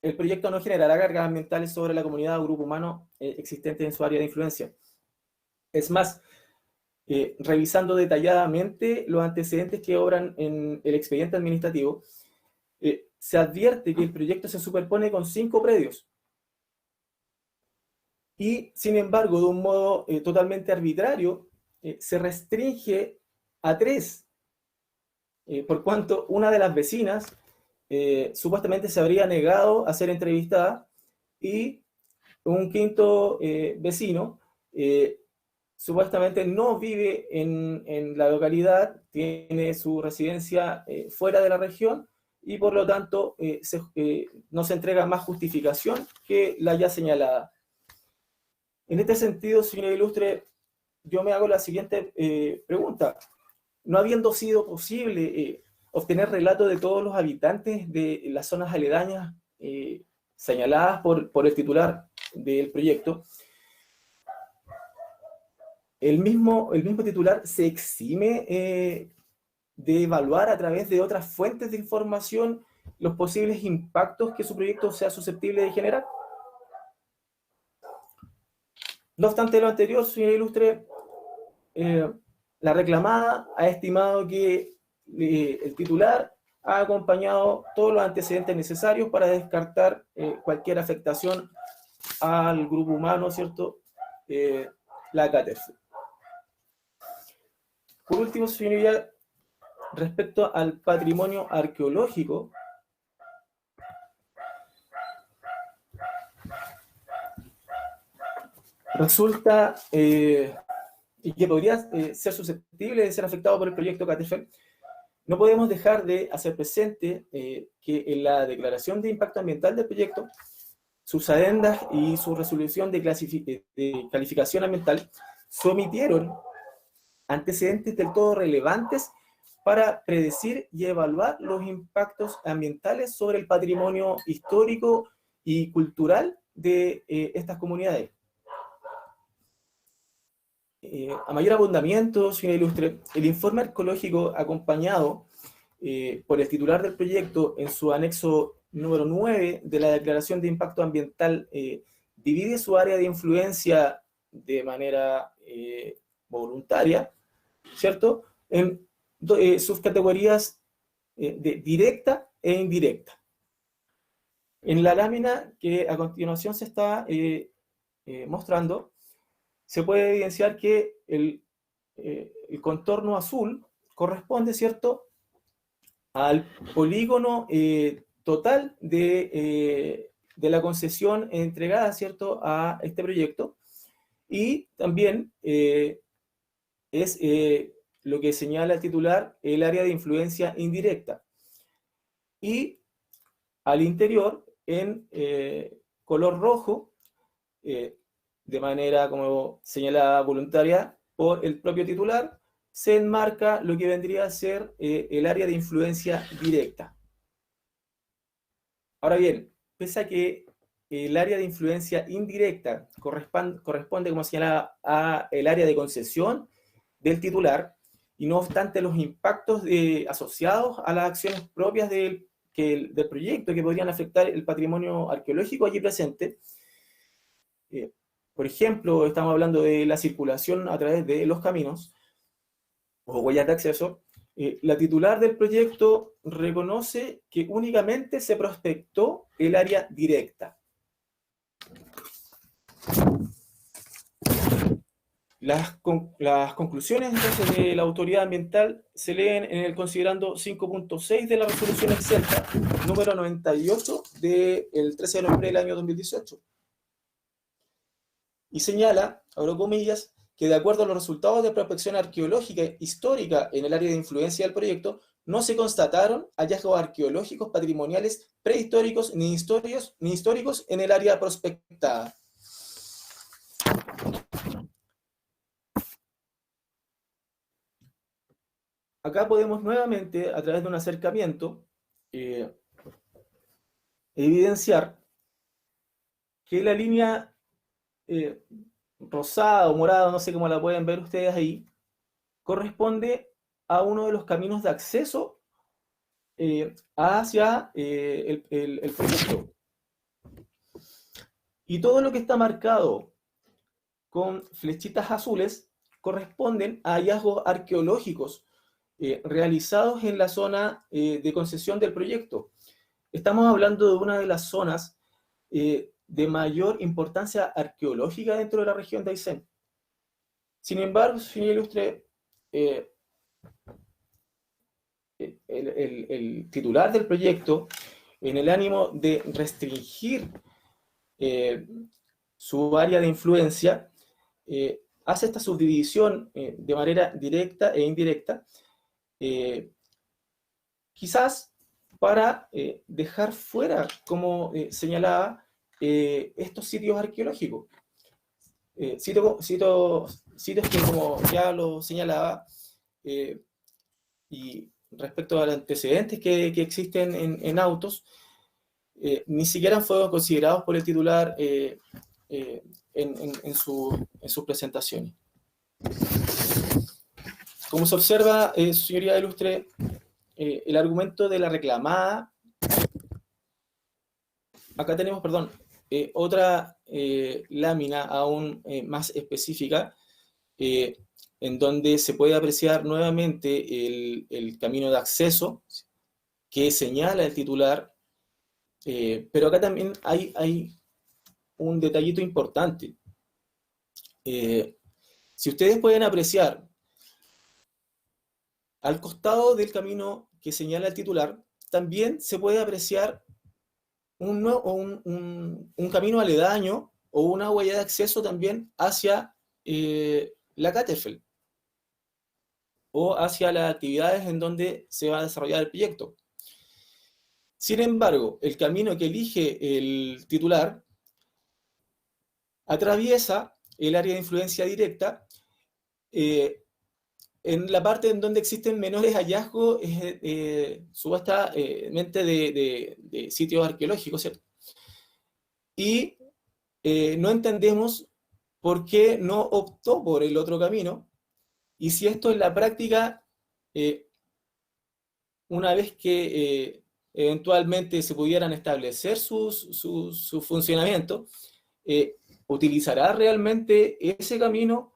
el proyecto no generará cargas ambientales sobre la comunidad o grupo humano existente en su área de influencia. Es más, revisando detalladamente los antecedentes que obran en el expediente administrativo, se advierte que el proyecto se superpone con 5 predios y, sin embargo, de un modo totalmente arbitrario, se restringe a 3, por cuanto una de las vecinas supuestamente se habría negado a ser entrevistada y un quinto vecino supuestamente no vive en la localidad, tiene su residencia fuera de la región, y por lo tanto no se entrega más justificación que la ya señalada. En este sentido, señor Ilustre, yo me hago la siguiente pregunta. No habiendo sido posible obtener relato de todos los habitantes de las zonas aledañas señaladas por el titular del proyecto, el mismo titular se exime de evaluar a través de otras fuentes de información los posibles impactos que su proyecto sea susceptible de generar. No obstante lo anterior, señor Ilustre, la reclamada ha estimado que el titular ha acompañado todos los antecedentes necesarios para descartar cualquier afectación al grupo humano, ¿cierto? La CATERFE. Por último, señoría, respecto al patrimonio arqueológico, resulta y que podría ser susceptible de ser afectado por el proyecto CATERFE, no podemos dejar de hacer presente que en la declaración de impacto ambiental del proyecto, sus adendas y su resolución de calificación ambiental se omitieron antecedentes del todo relevantes para predecir y evaluar los impactos ambientales sobre el patrimonio histórico y cultural de estas comunidades. A mayor abundamiento, señor Ilustre, el informe arqueológico acompañado por el titular del proyecto en su anexo número 9 de la Declaración de Impacto Ambiental divide su área de influencia de manera voluntaria, ¿cierto?, en sus categorías de directa e indirecta. En la lámina que a continuación se está mostrando, se puede evidenciar que el contorno azul corresponde, ¿cierto?, al polígono total de la concesión entregada, ¿cierto?, a este proyecto, y también es lo que señala el titular, el área de influencia indirecta. Y al interior, en color rojo, de manera como señalada voluntaria por el propio titular, se enmarca lo que vendría a ser el área de influencia directa. Ahora bien, pese a que el área de influencia indirecta corresponde, como señalaba, a el área de concesión del titular, y no obstante los impactos asociados a las acciones propias del proyecto que podrían afectar el patrimonio arqueológico allí presente, por ejemplo, estamos hablando de la circulación a través de los caminos o huellas de acceso, la titular del proyecto reconoce que únicamente se prospectó el área directa. Las conclusiones entonces de la autoridad ambiental se leen en el considerando 5.6 de la resolución excelsa número 98 del 13 de noviembre del año 2018. Y señala, abro comillas, que de acuerdo a los resultados de prospección arqueológica histórica en el área de influencia del proyecto, no se constataron hallazgos arqueológicos patrimoniales prehistóricos ni históricos en el área prospectada. Acá podemos nuevamente, a través de un acercamiento, evidenciar que la línea rosada o morada, no sé cómo la pueden ver ustedes ahí, corresponde a uno de los caminos de acceso hacia el proyecto. Y todo lo que está marcado con flechitas azules corresponden a hallazgos arqueológicos realizados en la zona de concesión del proyecto. Estamos hablando de una de las zonas de mayor importancia arqueológica dentro de la región de Aysén. Sin embargo, señor ilustre, el titular del proyecto, en el ánimo de restringir su área de influencia, hace esta subdivisión de manera directa e indirecta, quizás para dejar fuera, como señalaba, estos sitios arqueológicos. Sitios que, como ya lo señalaba, y respecto a los antecedentes que existen en autos, ni siquiera fueron considerados por el titular en sus presentaciones. Como se observa, señoría ilustre, el argumento de la reclamada, acá tenemos, perdón, otra lámina aún más específica, en donde se puede apreciar nuevamente el camino de acceso que señala el titular, pero acá también hay un detallito importante. Si ustedes pueden apreciar, al costado del camino que señala el titular, también se puede apreciar un camino aledaño o una huella de acceso también hacia la Caterfeld o hacia las actividades en donde se va a desarrollar el proyecto. Sin embargo, el camino que elige el titular atraviesa el área de influencia directa en la parte en donde existen menores hallazgos supuestamente de sitios arqueológicos, ¿cierto? Y no entendemos por qué no optó por el otro camino, y si esto en la práctica, una vez que eventualmente se pudieran establecer su funcionamiento, ¿utilizará realmente ese camino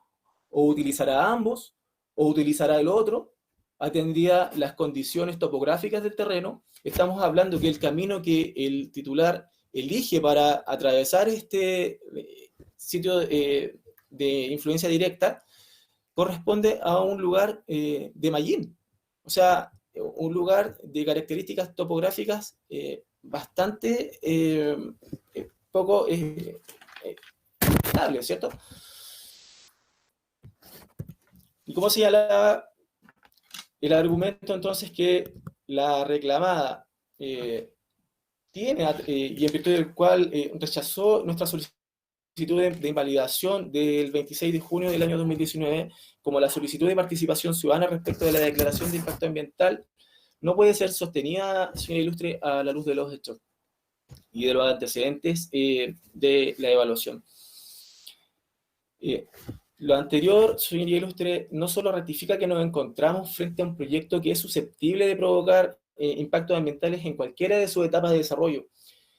o utilizará ambos? ¿O utilizará el otro? Atendida las condiciones topográficas del terreno, estamos hablando que el camino que el titular elige para atravesar este sitio de influencia directa corresponde a un lugar de mallín, o sea, un lugar de características topográficas bastante poco estables, ¿cierto? Y como señalaba, el argumento entonces que la reclamada tiene, y en virtud del cual rechazó nuestra solicitud de invalidación del 26 de junio del año 2019, como la solicitud de participación ciudadana respecto de la declaración de impacto ambiental, no puede ser sostenida, señor ilustre, a la luz de los hechos y de los antecedentes de la evaluación. Lo anterior, señoría ilustre, no solo ratifica que nos encontramos frente a un proyecto que es susceptible de provocar impactos ambientales en cualquiera de sus etapas de desarrollo,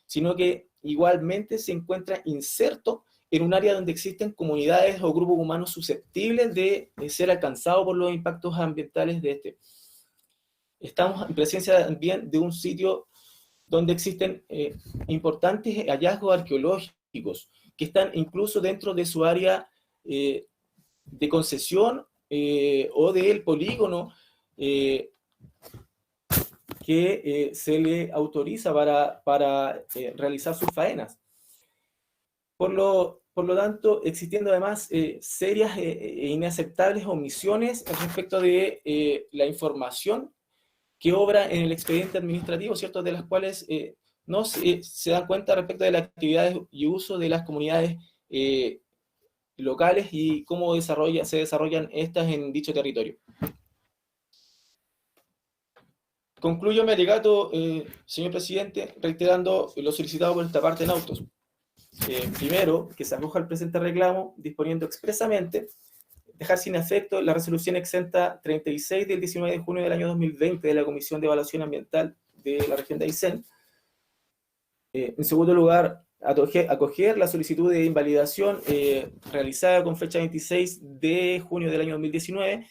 sino que igualmente se encuentra inserto en un área donde existen comunidades o grupos humanos susceptibles de ser alcanzados por los impactos ambientales de este. Estamos en presencia también de un sitio donde existen importantes hallazgos arqueológicos que están incluso dentro de su área de concesión o del polígono que se le autoriza para realizar sus faenas. Por por lo tanto, existiendo además serias e inaceptables omisiones respecto de la información que obra en el expediente administrativo, ¿cierto? De las cuales no se dan cuenta respecto de las actividades y uso de las comunidades locales y cómo se desarrollan estas en dicho territorio. Concluyo mi alegato, señor presidente, reiterando lo solicitado por esta parte en autos. Primero, que se acoja al presente reclamo, disponiendo expresamente dejar sin efecto la resolución exenta 36 del 19 de junio del año 2020 de la Comisión de Evaluación Ambiental de la región de Aysén. En segundo lugar, acoger la solicitud de invalidación realizada con fecha 26 de junio del año 2019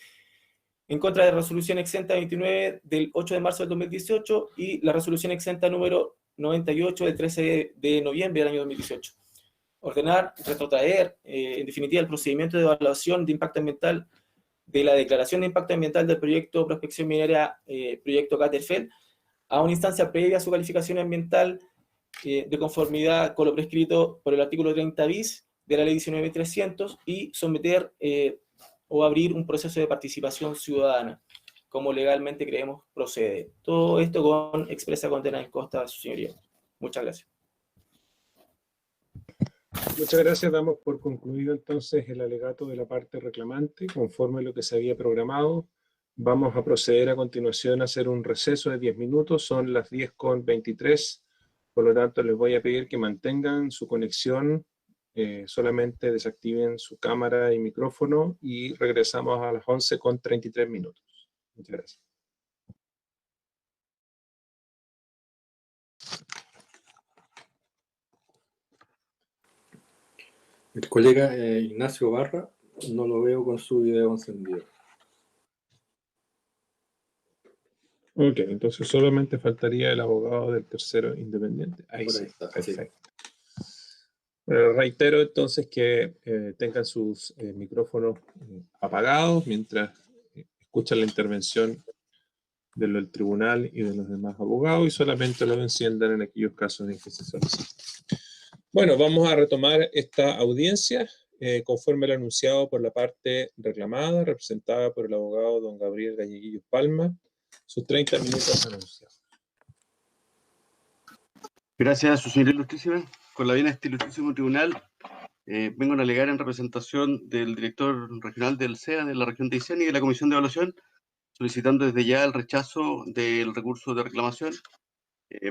en contra de la resolución exenta 29 del 8 de marzo del 2018 y la resolución exenta número 98 del 13 de noviembre del año 2018. Ordenar, retrotraer, en definitiva, el procedimiento de evaluación de impacto ambiental de la declaración de impacto ambiental del proyecto Prospección Minera, proyecto Caterfell, a una instancia previa a su calificación ambiental de conformidad con lo prescrito por el artículo 30 bis de la ley 19.300 y someter o abrir un proceso de participación ciudadana, como legalmente creemos procede. Todo esto con expresa condena en costa, su señoría. Muchas gracias. Muchas gracias. Damos por concluido entonces el alegato de la parte reclamante, conforme a lo que se había programado. Vamos a proceder a continuación a hacer un receso de 10 minutos. Son las 10:23. Por lo tanto, les voy a pedir que mantengan su conexión, solamente desactiven su cámara y micrófono y regresamos a las 11:33. Muchas gracias. El colega Ignacio Barra, no lo veo con su video encendido. Ok, entonces solamente faltaría el abogado del tercero independiente. Ahí sí, está, perfecto. Sí. Bueno, reitero entonces que tengan sus micrófonos apagados mientras escuchan la intervención del tribunal y de los demás abogados y solamente lo enciendan en aquellos casos en que se solicite. Bueno, vamos a retomar esta audiencia conforme al anunciado por la parte reclamada, representada por el abogado don Gabriel Galleguillos Palma. Sus 30 minutos anunciados. Gracias, su señoría ilustrísima. Con la venia de este ilustrísimo tribunal, vengo a alegar en representación del director regional del CEA de la región de Aysén y de la Comisión de Evaluación, solicitando desde ya el rechazo del recurso de reclamación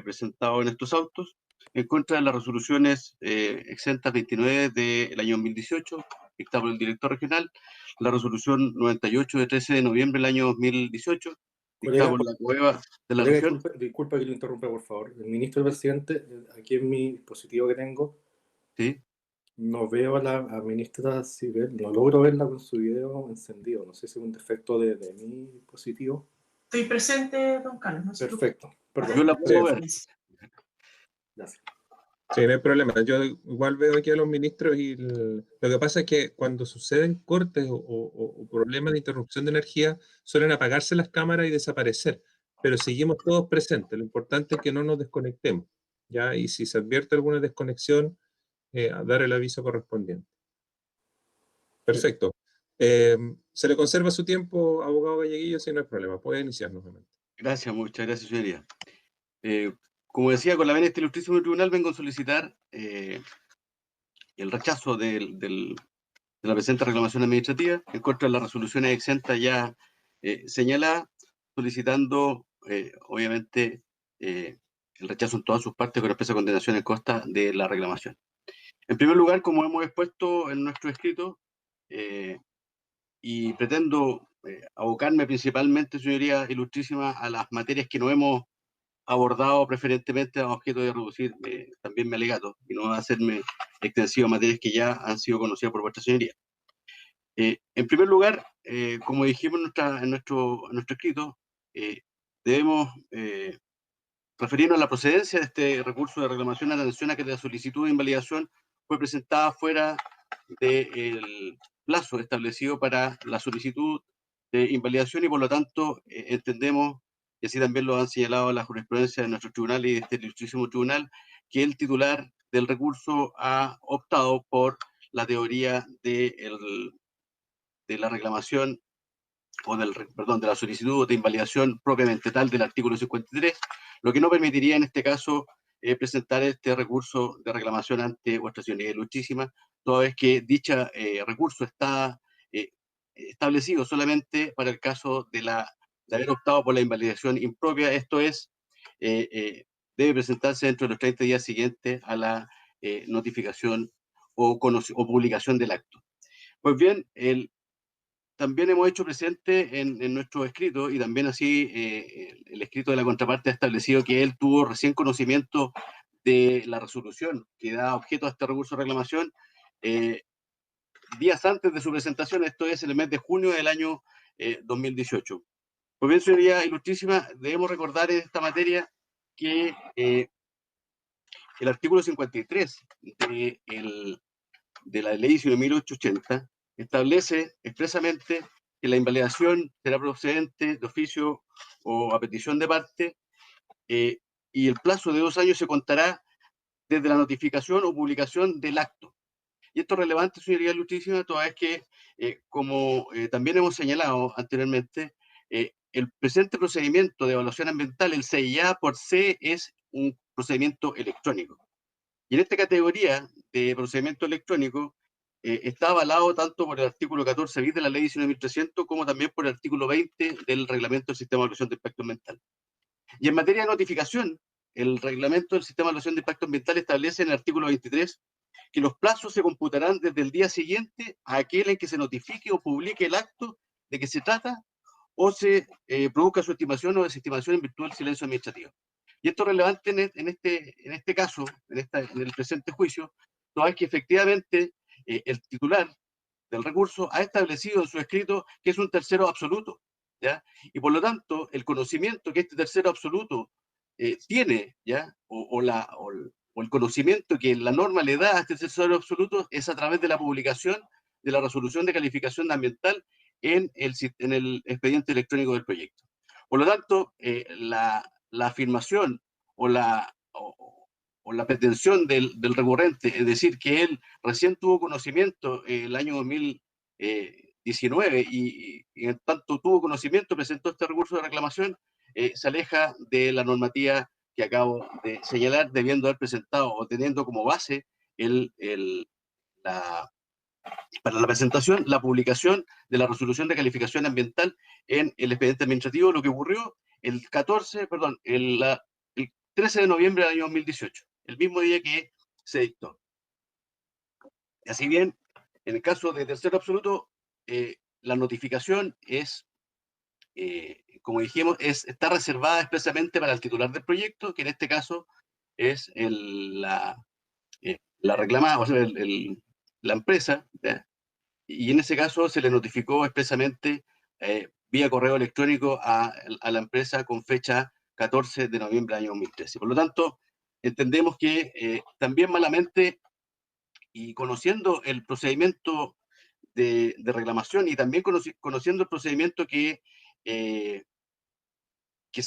presentado en estos autos, en contra de las resoluciones exentas 29 del año 2018, dictada por el director regional, la resolución 98 de 13 de noviembre del año 2018, dictada por la COEVA de la región. Disculpa que lo interrumpa, por favor. El ministro del presidente, aquí en mi dispositivo que tengo, ¿Sí? no veo a la ministra Sibel, no logro verla con su video encendido. No sé si es un defecto de mi dispositivo. Estoy presente, don Carlos. No se Perfecto. Perdón. Yo la puedo ver. Gracias. Sí, no hay problema. Yo igual veo aquí a los ministros y lo que pasa es que cuando suceden cortes o problemas de interrupción de energía, suelen apagarse las cámaras y desaparecer, pero seguimos todos presentes. Lo importante es que no nos desconectemos, ¿ya? Y si se advierte alguna desconexión, dar el aviso correspondiente. Perfecto. Se le conserva su tiempo, abogado Galleguillo, si no hay problema. Puede iniciar nuevamente. Gracias, muchas gracias, señoría. Como decía, con la venia de este ilustrísimo tribunal vengo a solicitar el rechazo de la presente reclamación administrativa en contra de las resoluciones exentas ya señaladas, solicitando, obviamente, el rechazo en todas sus partes con expresa condenación en costa de la reclamación. En primer lugar, como hemos expuesto en nuestro escrito, y pretendo abocarme principalmente, señoría ilustrísima, a las materias que no hemos abordado preferentemente a objeto de reducir también mi alegato y no hacerme extensivo a materias que ya han sido conocidas por vuestra señoría. En primer lugar, como dijimos en nuestro escrito, debemos referirnos a la procedencia de este recurso de reclamación, atención a que la solicitud de invalidación fue presentada fuera del plazo establecido para la solicitud de invalidación y por lo tanto entendemos, y así también lo han señalado la jurisprudencia de nuestro tribunal y de este ilustrísimo tribunal, que el titular del recurso ha optado por la teoría de la reclamación o de la solicitud de invalidación propiamente tal del artículo 53, lo que no permitiría en este caso presentar este recurso de reclamación ante vuestra señoría ilustrísima, toda vez que dicho recurso está establecido solamente para el caso de haber optado por la invalidación impropia, esto es, debe presentarse dentro de los 30 días siguientes a la notificación o publicación del acto. Pues bien, también hemos hecho presente en nuestro escrito, y también así el escrito de la contraparte ha establecido que él tuvo recién conocimiento de la resolución que da objeto a este recurso de reclamación días antes de su presentación, esto es en el mes de junio del año 2018. Pues bien, señoría ilustrísima, debemos recordar en esta materia que el artículo 53 de la ley 19.880 establece expresamente que la invalidación será procedente de oficio o a petición de parte, y el plazo de 2 años se contará desde la notificación o publicación del acto. Y esto es relevante, señoría ilustrísima, toda vez que, como también hemos señalado anteriormente, el presente procedimiento de evaluación ambiental, el CIA por C, es un procedimiento electrónico. Y en esta categoría de procedimiento electrónico está avalado tanto por el artículo 14 bis de la ley 19.300 como también por el artículo 20 del reglamento del sistema de evaluación de impacto ambiental. Y en materia de notificación, el reglamento del sistema de evaluación de impacto ambiental establece en el artículo 23 que los plazos se computarán desde el día siguiente a aquel en que se notifique o publique el acto de que se trata o se produzca su estimación o desestimación en virtud del silencio administrativo. Y esto es relevante en este caso, en el presente juicio, toda vez que efectivamente el titular del recurso ha establecido en su escrito que es un tercero absoluto, ¿ya? Y por lo tanto, el conocimiento que este tercero absoluto tiene, ¿ya? O el conocimiento que la norma le da a este tercero absoluto es a través de la publicación de la resolución de calificación ambiental en el expediente electrónico del proyecto. Por lo tanto, la afirmación o la pretensión del recurrente, es decir, que él recién tuvo conocimiento el año 2019 y en tanto tuvo conocimiento, presentó este recurso de reclamación, se aleja de la normativa que acabo de señalar, debiendo haber presentado o teniendo como base para la presentación, la publicación de la resolución de calificación ambiental en el expediente administrativo, lo que ocurrió el 13 de noviembre del año 2018, el mismo día que se dictó. Así bien, en el caso de tercero absoluto, la notificación es, como dijimos, está reservada expresamente para el titular del proyecto, que en este caso es la reclamada, o sea, la empresa, ¿ya? Y en ese caso se le notificó expresamente vía correo electrónico a la empresa con fecha 14 de noviembre del año 2013. Por lo tanto, entendemos que también malamente, y conociendo el procedimiento de reclamación y también conociendo el procedimiento que se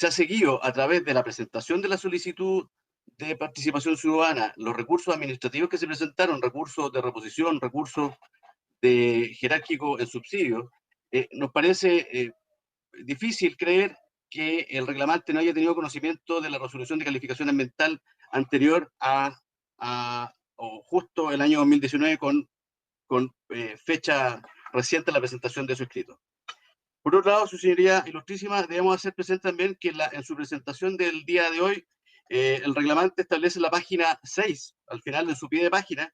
ha seguido a través de la presentación de la solicitud de participación ciudadana, los recursos administrativos que se presentaron, recursos de reposición, recursos de jerárquico en subsidio, nos parece difícil creer que el reclamante no haya tenido conocimiento de la resolución de calificación ambiental anterior o justo el año 2019 con fecha reciente a la presentación de su escrito. Por otro lado, su señoría ilustrísima, debemos hacer presente también que en su presentación del día de hoy, el reglamante establece en la página 6, al final de su pie de página,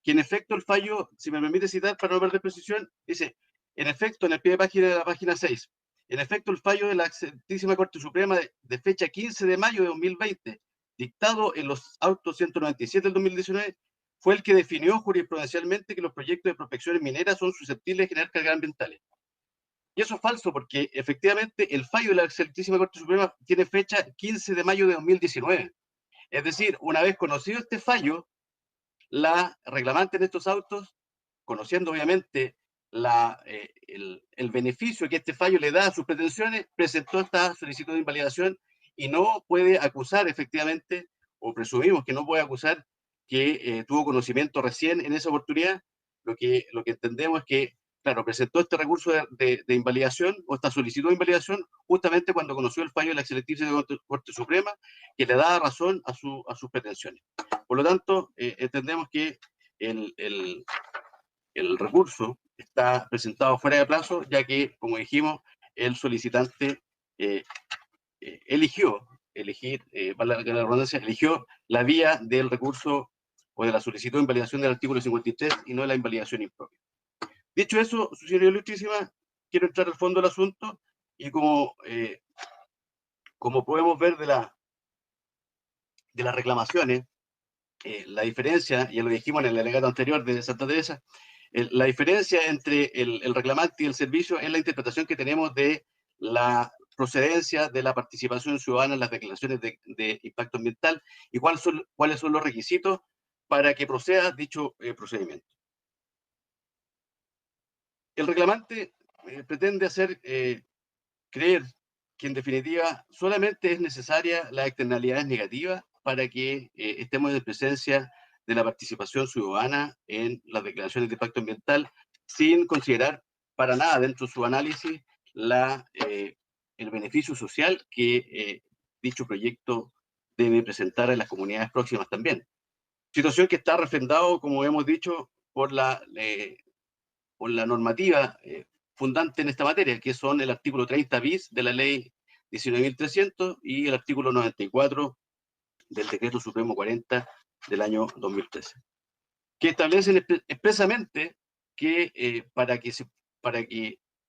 que en efecto el fallo, si me permite citar para no perder precisión, dice, en efecto, en el pie de página 6, en efecto el fallo de la Excelentísima Corte Suprema de fecha 15 de mayo de 2020, dictado en los autos 197 del 2019, fue el que definió jurisprudencialmente que los proyectos de prospecciones mineras son susceptibles de generar cargas ambientales. Y eso es falso, porque efectivamente el fallo de la Excelentísima Corte Suprema tiene fecha 15 de mayo de 2019. Es decir, una vez conocido este fallo, la reclamante en estos autos, conociendo obviamente el beneficio que este fallo le da a sus pretensiones, presentó esta solicitud de invalidación y no puede acusar efectivamente, o presumimos que no puede acusar que tuvo conocimiento recién en esa oportunidad, lo que entendemos es que, claro, presentó este recurso de invalidación o esta solicitud de invalidación justamente cuando conoció el fallo de la excelentísima Corte Suprema, que le da razón a sus pretensiones. Por lo tanto, entendemos que el recurso está presentado fuera de plazo, ya que, como dijimos, el solicitante eligió la vía del recurso o de la solicitud de invalidación del artículo 53 y no de la invalidación impropia. Dicho eso, su señoría ilustrísima, quiero entrar al fondo del asunto y como podemos ver de las reclamaciones, la diferencia, ya lo dijimos en el alegato anterior de Santa Teresa, la diferencia entre el reclamante y el servicio es la interpretación que tenemos de la procedencia de la participación ciudadana en las declaraciones de impacto ambiental y cuáles son los requisitos para que proceda dicho procedimiento. El reclamante pretende hacer creer que en definitiva solamente es necesaria la externalidad negativa para que estemos en presencia de la participación ciudadana en las declaraciones de impacto ambiental, sin considerar para nada dentro de su análisis el beneficio social que dicho proyecto debe presentar en las comunidades próximas también. Situación que está refrendado, como hemos dicho, por la normativa fundante en esta materia, que son el artículo 30 bis de la ley 19.300 y el artículo 94 del decreto supremo 40 del año 2013, que establecen expresamente que para que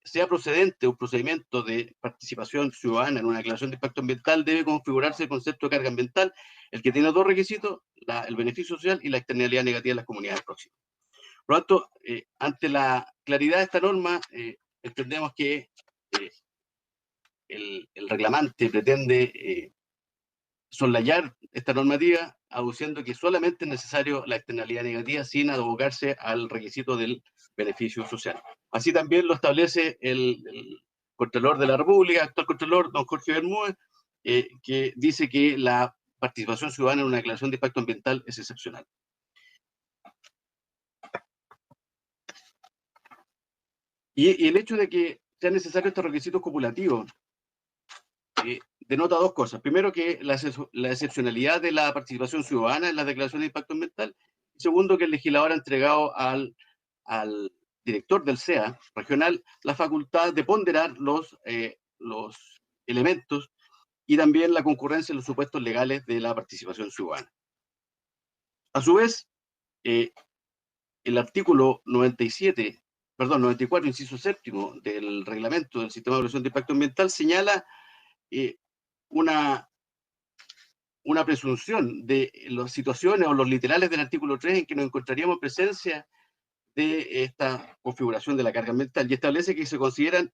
sea procedente un procedimiento de participación ciudadana en una declaración de impacto ambiental debe configurarse el concepto de carga ambiental, el que tiene dos requisitos, el beneficio social y la externalidad negativa de las comunidades próximas. Por lo tanto, ante la claridad de esta norma, entendemos que el reclamante pretende soslayar esta normativa, aduciendo que solamente es necesario la externalidad negativa sin abocarse al requisito del beneficio social. Así también lo establece el Contralor de la República, actual Contralor, don Jorge Bermúdez, que dice que la participación ciudadana en una declaración de impacto ambiental es excepcional. Y el hecho de que sean necesarios estos requisitos copulativos denota dos cosas. Primero, que la excepcionalidad de la participación ciudadana en las declaraciones de impacto ambiental. Segundo, que el legislador ha entregado al director del CEA regional la facultad de ponderar los elementos y también la concurrencia en los supuestos legales de la participación ciudadana. A su vez, el artículo 94, inciso séptimo del reglamento del Sistema de Evaluación de Impacto Ambiental señala una presunción de las situaciones o los literales del artículo 3 en que nos encontraríamos en presencia de esta configuración de la carga ambiental y establece que se consideran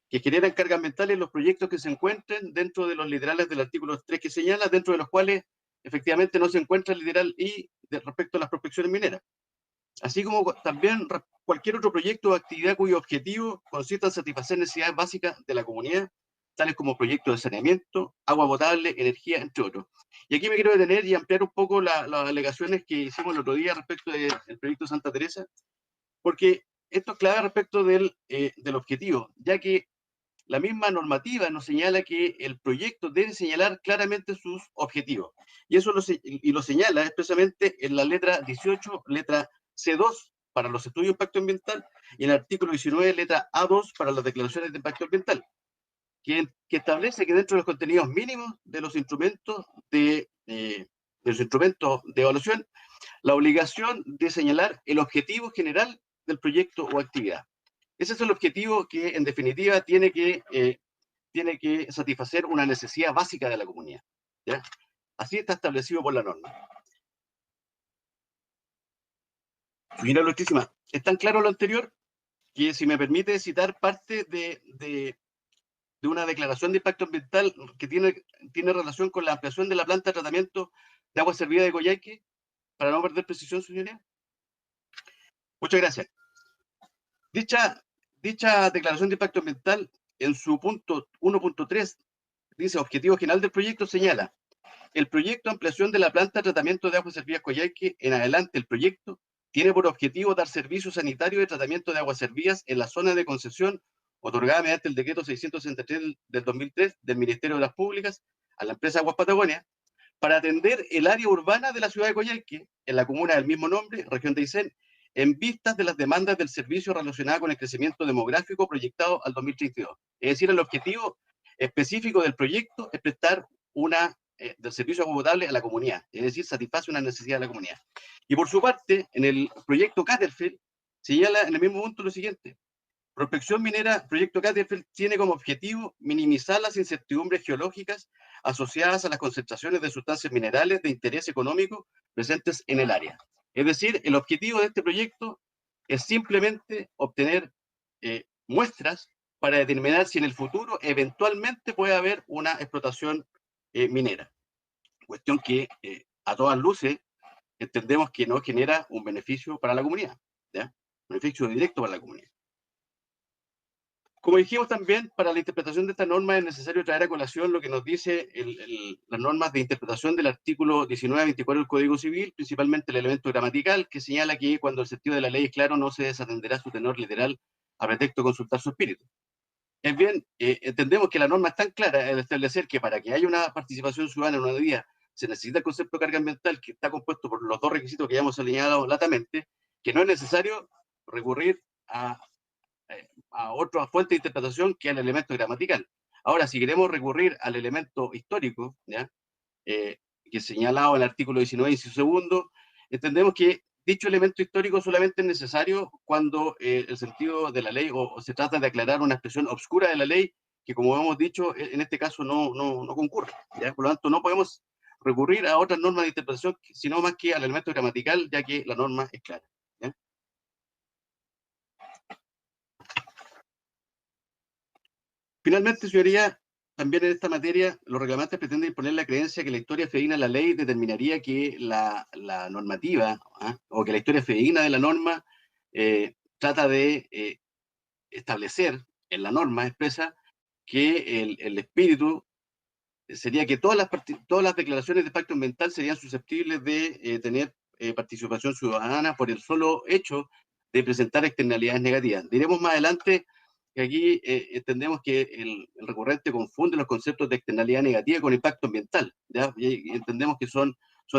que generan carga ambiental en los proyectos que se encuentren dentro de los literales del artículo 3 que señala, dentro de los cuales efectivamente no se encuentra el literal I respecto a las prospecciones mineras. Así como también cualquier otro proyecto o actividad cuyo objetivo consista en satisfacer necesidades básicas de la comunidad, tales como proyectos de saneamiento, agua potable, energía, entre otros. Y aquí me quiero detener y ampliar un poco las alegaciones que hicimos el otro día respecto del proyecto Santa Teresa, porque esto es clave respecto del objetivo, ya que la misma normativa nos señala que el proyecto debe señalar claramente sus objetivos. Y eso lo señala expresamente en la letra 18, letra C2, para los estudios de impacto ambiental, y en el artículo 19, letra A2, para las declaraciones de impacto ambiental, que establece que dentro de los contenidos mínimos de los instrumentos de evaluación, la obligación de señalar el objetivo general del proyecto o actividad. Ese es el objetivo que, en definitiva, tiene que satisfacer una necesidad básica de la comunidad, ¿ya? Así está establecido por la norma. Señora ilustrísima, es tan claro lo anterior que, si me permite citar parte de una declaración de impacto ambiental que tiene relación con la ampliación de la planta de tratamiento de agua servida de Coyhaique, para no perder precisión, señoría. Muchas gracias. Dicha declaración de impacto ambiental, en su punto 1.3, dice: objetivo general del proyecto, señala: el proyecto de ampliación de la planta de tratamiento de aguas servidas Coyhaique, en adelante el proyecto, tiene por objetivo dar servicio sanitario de tratamiento de aguas servidas en la zona de concesión otorgada mediante el decreto 663 del 2003 del Ministerio de las Públicas a la empresa Aguas Patagonia, para atender el área urbana de la ciudad de Coyhaique, en la comuna del mismo nombre, región de Aysén, en vistas de las demandas del servicio relacionadas con el crecimiento demográfico proyectado al 2032. Es decir, el objetivo específico del proyecto es prestar del servicio de agua potable a la comunidad, es decir, satisface una necesidad de la comunidad. Y por su parte, en el proyecto Catterfeld, señala en el mismo punto lo siguiente: prospección minera, proyecto Catterfeld tiene como objetivo minimizar las incertidumbres geológicas asociadas a las concentraciones de sustancias minerales de interés económico presentes en el área. Es decir, el objetivo de este proyecto es simplemente obtener muestras para determinar si en el futuro eventualmente puede haber una explotación minera. Cuestión que a todas luces entendemos que no genera un beneficio para la comunidad, ¿ya? Un beneficio directo para la comunidad. Como dijimos también, para la interpretación de esta norma es necesario traer a colación lo que nos dice las normas de interpretación del artículo 19-24 del Código Civil, principalmente el elemento gramatical, que señala que cuando el sentido de la ley es claro, no se desatenderá su tenor literal a pretexto de consultar su espíritu. Es bien, entendemos que la norma es tan clara en establecer que para que haya una participación ciudadana en una vía se necesita el concepto de carga ambiental, que está compuesto por los dos requisitos que ya hemos señalado latamente, que no es necesario recurrir a otra fuente de interpretación que al elemento gramatical. Ahora, si queremos recurrir al elemento histórico, ¿ya? Que es señalado en el artículo 19, inciso segundo, entendemos que dicho elemento histórico solamente es necesario cuando el sentido de la ley o se trata de aclarar una expresión obscura de la ley que, como hemos dicho, en este caso no concurre, ¿ya? Por lo tanto, no podemos recurrir a otras normas de interpretación, sino más que al elemento gramatical, ya que la norma es clara, ¿ya? Finalmente, señoría, también en esta materia, los reclamantes pretenden imponer la creencia que la historia fidedigna de la ley determinaría que la normativa, o que la historia fidedigna de la norma trata de establecer en la norma expresa que el espíritu sería que todas las declaraciones de impacto ambiental serían susceptibles de tener participación ciudadana por el solo hecho de presentar externalidades negativas. Diremos más adelante que aquí entendemos que el recurrente confunde los conceptos de externalidad negativa con impacto ambiental, ¿ya? Y entendemos que son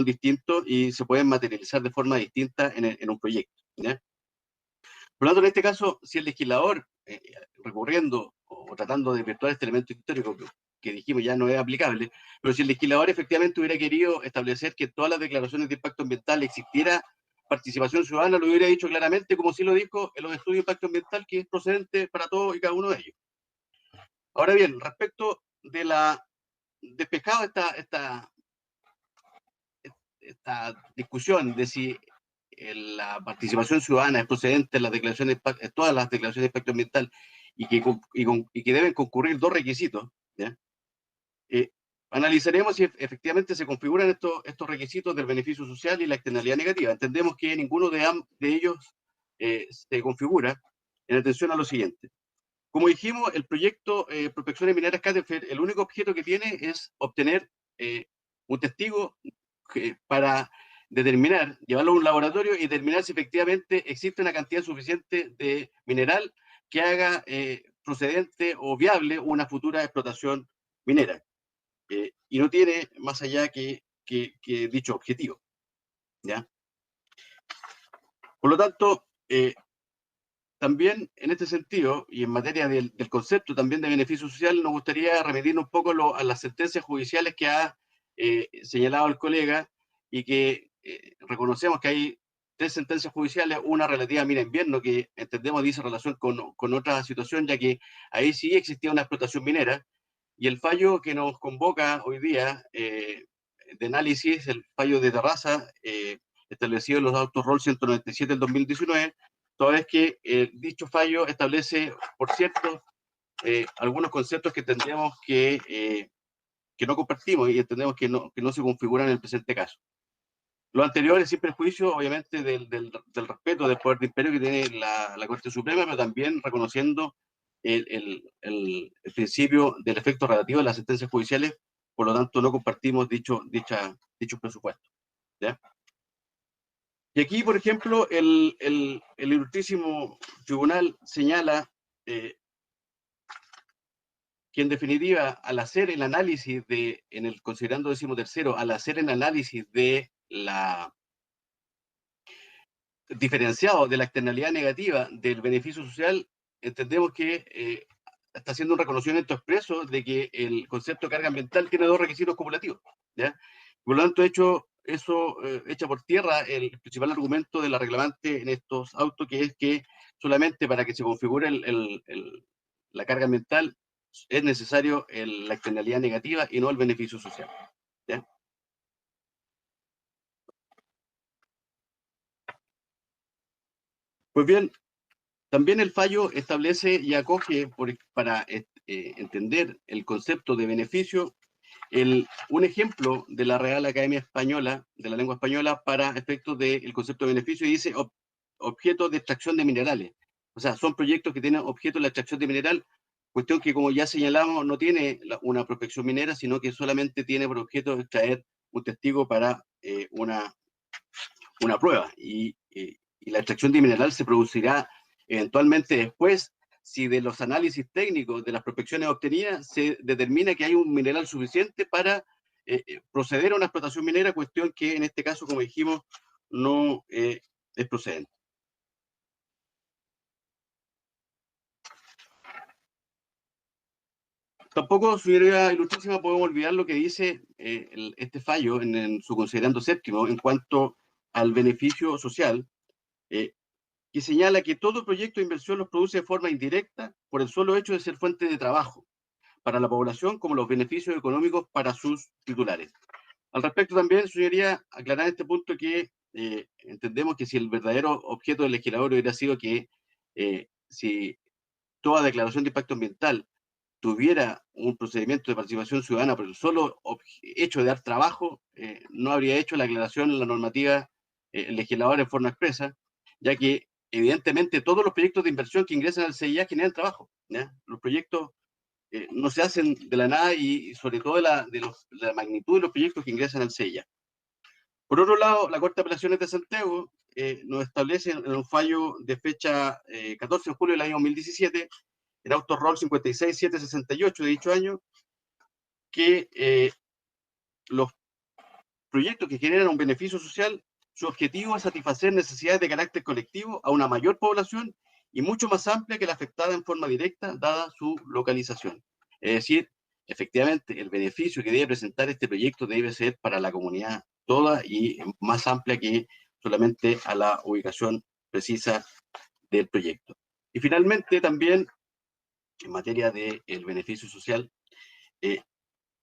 distintos y se pueden materializar de forma distinta en un proyecto, ¿ya? Por lo tanto, en este caso, si el legislador, recurriendo o tratando de virtuar este elemento histórico que dijimos ya no es aplicable, pero si el legislador efectivamente hubiera querido establecer que en todas las declaraciones de impacto ambiental existiera participación ciudadana, lo hubiera dicho claramente, como sí lo dijo en los estudios de impacto ambiental, que es procedente para todos y cada uno de ellos. Ahora bien, respecto de despejado esta discusión de si la participación ciudadana es procedente en las declaraciones, todas las declaraciones de impacto ambiental y que deben concurrir dos requisitos, ¿ya? Analizaremos si efectivamente se configuran estos requisitos del beneficio social y la externalidad negativa. Entendemos que ninguno de ellos se configura en atención a lo siguiente. Como dijimos, el proyecto Prospecciones Mineras Catterfeld, el único objeto que tiene es obtener un testigo para determinar, llevarlo a un laboratorio y determinar si efectivamente existe una cantidad suficiente de mineral que haga procedente o viable una futura explotación minera. Y no tiene más allá que dicho objetivo, ¿ya? Por lo tanto, también en este sentido, y en materia del concepto también de beneficio social, nos gustaría remitirnos un poco a las sentencias judiciales que ha señalado el colega, y que reconocemos que hay 3 sentencias judiciales, una relativa a mina invierno, que entendemos dice relación con otra situación, ya que ahí sí existía una explotación minera, y el fallo que nos convoca hoy día de análisis, el fallo de Terraza, establecido en los autos Roll 197 del 2019, toda vez que dicho fallo establece, por cierto, algunos conceptos que entendemos que no compartimos y entendemos que no se configuran en el presente caso. Lo anterior es sin perjuicio, obviamente, del respeto del poder de imperio que tiene la Corte Suprema, pero también reconociendo el principio del efecto relativo de las sentencias judiciales. Por lo tanto, no compartimos dichos presupuestos, ¿ya? Y aquí, por ejemplo, el ilustrísimo tribunal señala que en definitiva, al hacer el análisis en el considerando 13º, al hacer el análisis de la diferenciado de la externalidad negativa del beneficio social, entendemos que está haciendo un reconocimiento expreso de que el concepto de carga ambiental tiene dos requisitos cumulativos, ¿ya? Por lo tanto, echa por tierra el principal argumento de la reclamante en estos autos, que es que solamente para que se configure la carga ambiental es necesario la externalidad negativa y no el beneficio social, ¿ya? Pues bien, también el fallo establece y acoge para entender el concepto de beneficio un ejemplo de la Real Academia Española, de la lengua española, para efectos del concepto de beneficio, y dice objetos de extracción de minerales. O sea, son proyectos que tienen objeto de la extracción de mineral, cuestión que, como ya señalamos, no tiene una prospección minera, sino que solamente tiene por objeto extraer un testigo para una prueba. Y la extracción de mineral se producirá eventualmente después, si de los análisis técnicos de las prospecciones obtenidas se determina que hay un mineral suficiente para proceder a una explotación minera, cuestión que en este caso, como dijimos, no es procedente. Tampoco, señoría ilustrísima, podemos olvidar lo que dice este fallo en su considerando séptimo en cuanto al beneficio social, que señala que todo proyecto de inversión los produce de forma indirecta por el solo hecho de ser fuente de trabajo para la población, como los beneficios económicos para sus titulares. Al respecto también, señoría, aclarar este punto que entendemos que si el verdadero objeto del legislador hubiera sido que si toda declaración de impacto ambiental tuviera un procedimiento de participación ciudadana por el solo hecho de dar trabajo, no habría hecho la aclaración en la normativa el legislador en forma expresa, ya que evidentemente todos los proyectos de inversión que ingresan al CIA generan trabajo, ¿ya? Los proyectos no se hacen de la nada y sobre todo de la magnitud de los proyectos que ingresan al CIA. Por otro lado, la Corte de Apelaciones de Santiago nos establece en un fallo de fecha 14 de julio del año 2017, en auto rol 56768 de dicho año, que los proyectos que generan un beneficio social, su objetivo es satisfacer necesidades de carácter colectivo a una mayor población y mucho más amplia que la afectada en forma directa, dada su localización. Es decir, efectivamente, el beneficio que debe presentar este proyecto debe ser para la comunidad toda y más amplia que solamente a la ubicación precisa del proyecto. Y finalmente, también, en materia del beneficio social,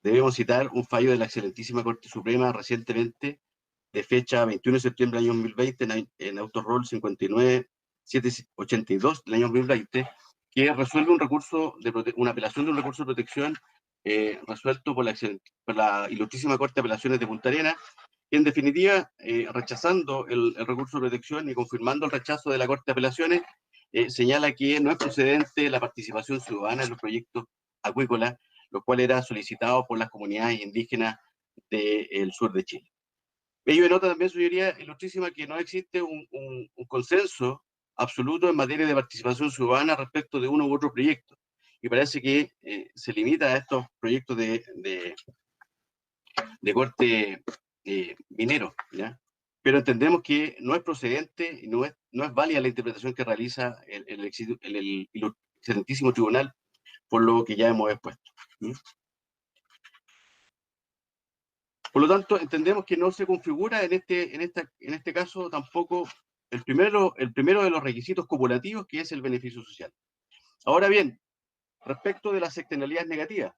debemos citar un fallo de la excelentísima Corte Suprema recientemente, de fecha 21 de septiembre del año 2020, en autorrol 59782 del año 2020, que resuelve una apelación de un recurso de protección resuelto por la ilustrísima Corte de Apelaciones de Punta Arenas, que en definitiva, rechazando el recurso de protección y confirmando el rechazo de la Corte de Apelaciones, señala que no es procedente la participación ciudadana en los proyectos acuícolas, lo cual era solicitado por las comunidades indígenas del sur de Chile. Ello denota también, señoría ilustrísima, que no existe un consenso absoluto en materia de participación ciudadana respecto de uno u otro proyecto. Y parece que se limita a estos proyectos de corte minero, ¿ya? Pero entendemos que no es procedente y no es válida la interpretación que realiza el excelentísimo tribunal, por lo que ya hemos expuesto. Por lo tanto, entendemos que no se configura en este caso tampoco el primero de los requisitos cumulativos, que es el beneficio social. Ahora bien, respecto de las externalidades negativas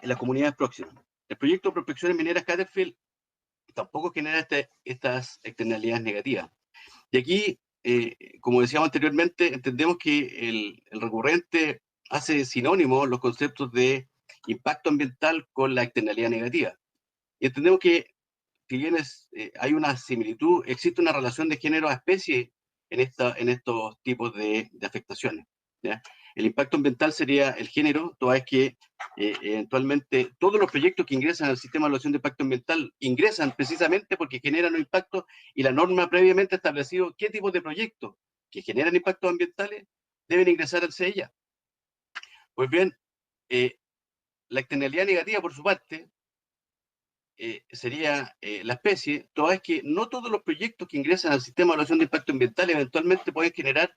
en las comunidades próximas, el proyecto de prospecciones mineras Catterfield tampoco genera estas externalidades negativas. Y aquí, como decíamos anteriormente, entendemos que el recurrente hace sinónimos los conceptos de impacto ambiental con la externalidad negativa. Y entendemos que, si bien hay una similitud, existe una relación de género a especie en estos tipos de afectaciones, ¿ya? El impacto ambiental sería el género, toda vez que eventualmente todos los proyectos que ingresan al sistema de evaluación de impacto ambiental ingresan precisamente porque generan un impacto y la norma previamente ha establecido qué tipos de proyectos que generan impactos ambientales deben ingresar al CEIA. Pues bien, la externalidad negativa, por su parte, sería la especie, toda vez que no todos los proyectos que ingresan al sistema de evaluación de impacto ambiental eventualmente pueden generar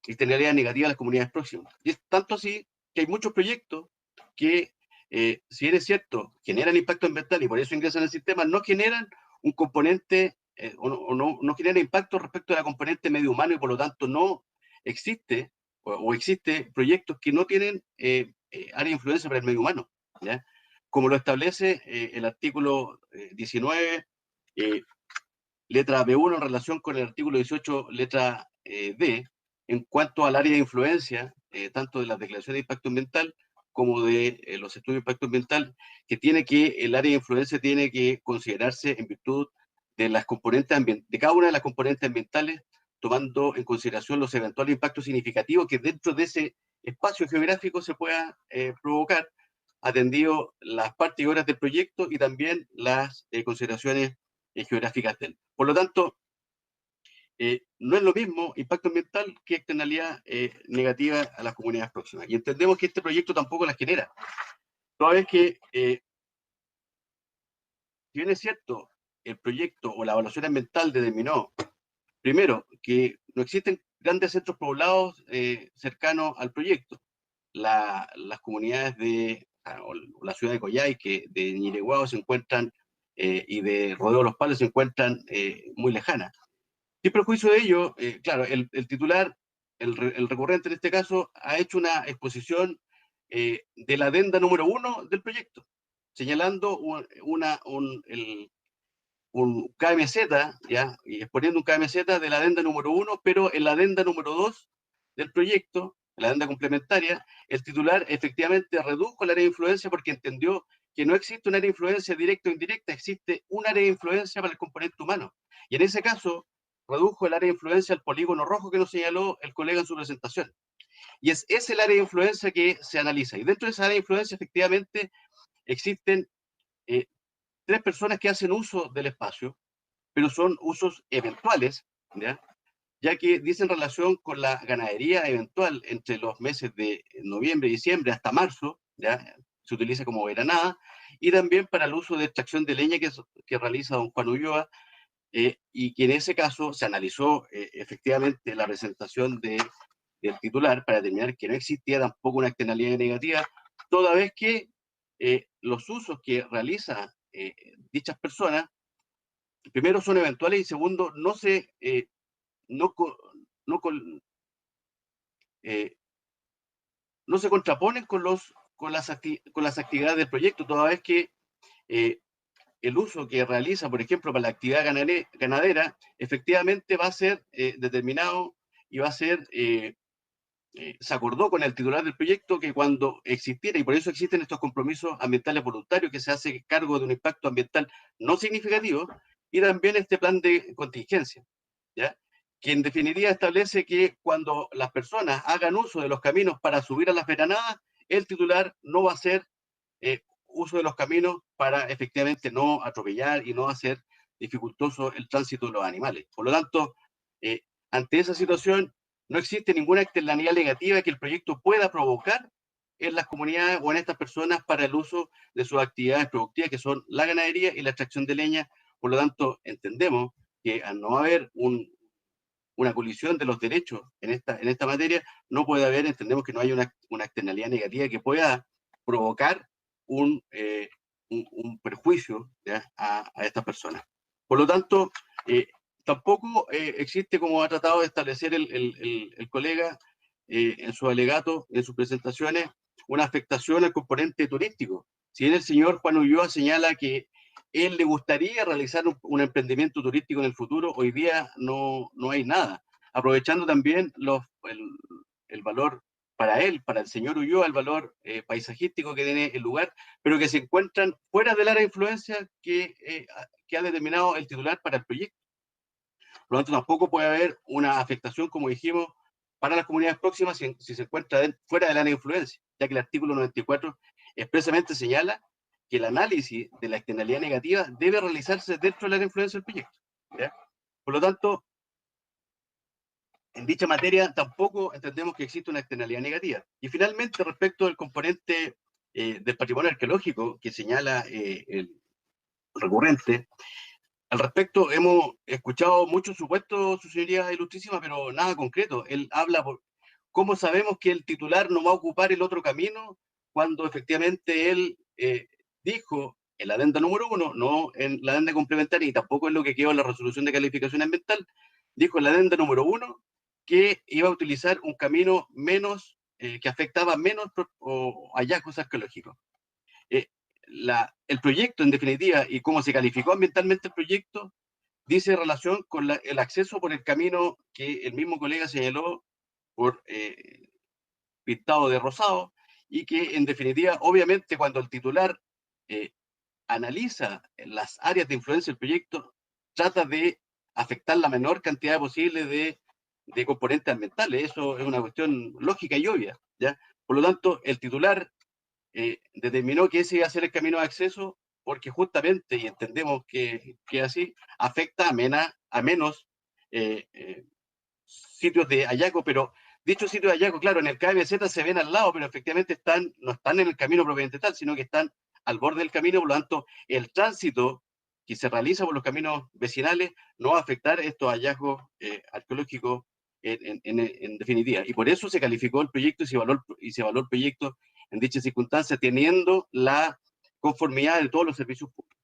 externalidad negativa a las comunidades próximas. Y es tanto así que hay muchos proyectos que, si bien es cierto, generan impacto ambiental y por eso ingresan al sistema, no generan un componente o no generan impacto respecto a la componente medio humano y por lo tanto no existe o existe proyectos que no tienen área de influencia para el medio humano, ¿ya? Como lo establece el artículo 19, letra B1 en relación con el artículo 18, letra D, en cuanto al área de influencia, tanto de las declaraciones de impacto ambiental como de los estudios de impacto ambiental, que el área de influencia tiene que considerarse en virtud de las componentes de cada una de las componentes ambientales, tomando en consideración los eventuales impactos significativos que dentro de ese espacio geográfico se pueda provocar, atendido las partes y horas del proyecto y también las consideraciones geográficas de él. Por lo tanto, no es lo mismo impacto ambiental que externalidad negativa a las comunidades próximas. Y entendemos que este proyecto tampoco las genera. Toda vez que, si bien es cierto, el proyecto o la evaluación ambiental determinó, primero, que no existen grandes centros poblados cercanos al proyecto. Las comunidades o la ciudad de Coyhaique, de Ñireguao se encuentran, y de Rodeo de los Palos se encuentran muy lejanas. Sin perjuicio de ello, claro, el titular, el recurrente en este caso, ha hecho una exposición de la adenda número 1 del proyecto, señalando un KMZ, ¿ya? Y exponiendo un KMZ de la adenda número 1, pero en la adenda número 2 del proyecto, la adenda complementaria, el titular efectivamente redujo el área de influencia porque entendió que no existe un área de influencia directa o indirecta, existe un área de influencia para el componente humano. Y en ese caso, redujo el área de influencia al polígono rojo que nos señaló el colega en su presentación. Y es el área de influencia que se analiza. Y dentro de esa área de influencia, efectivamente, existen 3 personas que hacen uso del espacio, pero son usos eventuales, ya que dicen relación con la ganadería eventual entre los meses de noviembre y diciembre hasta marzo, ¿ya? Se utiliza como veranada, y también para el uso de extracción de leña que realiza don Juan Ulloa, y que en ese caso se analizó efectivamente la presentación del titular para determinar que no existía tampoco una externalidad negativa, toda vez que los usos que realiza dichas personas, primero son eventuales y segundo, no se contraponen con las actividades del proyecto, toda vez que el uso que realiza, por ejemplo, para la actividad ganadera, efectivamente va a ser determinado y va a ser, se acordó con el titular del proyecto que cuando existiera, y por eso existen estos compromisos ambientales voluntarios que se hace cargo de un impacto ambiental no significativo, y también este plan de contingencia, ¿ya? Que en definitiva establece que cuando las personas hagan uso de los caminos para subir a las veranadas, el titular no va a hacer uso de los caminos para efectivamente no atropellar y no hacer dificultoso el tránsito de los animales. Por lo tanto, ante esa situación, no existe ninguna externalidad negativa que el proyecto pueda provocar en las comunidades o en estas personas para el uso de sus actividades productivas, que son la ganadería y la extracción de leña. Por lo tanto, entendemos que al no haber una colisión de los derechos en esta materia, no puede haber, entendemos que no hay una externalidad negativa que pueda provocar un perjuicio, ¿ya? a estas personas. Por lo tanto, tampoco existe, como ha tratado de establecer el colega en su alegato, en sus presentaciones, una afectación al componente turístico. Si bien el señor Juan Ulloa señala que él le gustaría realizar un emprendimiento turístico en el futuro, hoy día no hay nada. Aprovechando también el valor para él, para el señor Ulloa, el valor paisajístico que tiene el lugar, pero que se encuentran fuera del área de influencia que ha determinado el titular para el proyecto. Por lo tanto, tampoco puede haber una afectación, como dijimos, para las comunidades próximas si se encuentra fuera del área de influencia, ya que el artículo 94 expresamente señala que el análisis de la externalidad negativa debe realizarse dentro del área de influencia del proyecto, ¿ya? Por lo tanto, en dicha materia tampoco entendemos que existe una externalidad negativa. Y finalmente, respecto al componente del patrimonio arqueológico que señala el recurrente, al respecto hemos escuchado muchos supuestos, su señoría ilustrísima, pero nada concreto. Él habla por cómo sabemos que el titular no va a ocupar el otro camino cuando efectivamente él dijo en la adenda número 1, no en la adenda complementaria, y tampoco es lo que quedó en la resolución de calificación ambiental, dijo en la adenda número 1 que iba a utilizar un camino menos, que afectaba menos hallazgos arqueológicos. El proyecto, en definitiva, y cómo se calificó ambientalmente el proyecto, dice relación con el acceso por el camino que el mismo colega señaló por pintado de rosado, y que, en definitiva, obviamente, cuando el titular analiza las áreas de influencia del proyecto, trata de afectar la menor cantidad posible de componentes ambientales. Eso es una cuestión lógica y obvia, ¿ya? Por lo tanto, el titular determinó que ese iba a ser el camino de acceso porque justamente, y entendemos que así, afecta a menos sitios de hallazgo, pero dichos sitios de hallazgo, claro, en el KMZ se ven al lado, pero efectivamente no están en el camino propiamente tal, sino que están al borde del camino. Por lo tanto, el tránsito que se realiza por los caminos vecinales no va a afectar estos hallazgos arqueológicos en definitiva. Y por eso se calificó el proyecto y se evaluó el proyecto en dichas circunstancias, teniendo la conformidad de todos los servicios públicos.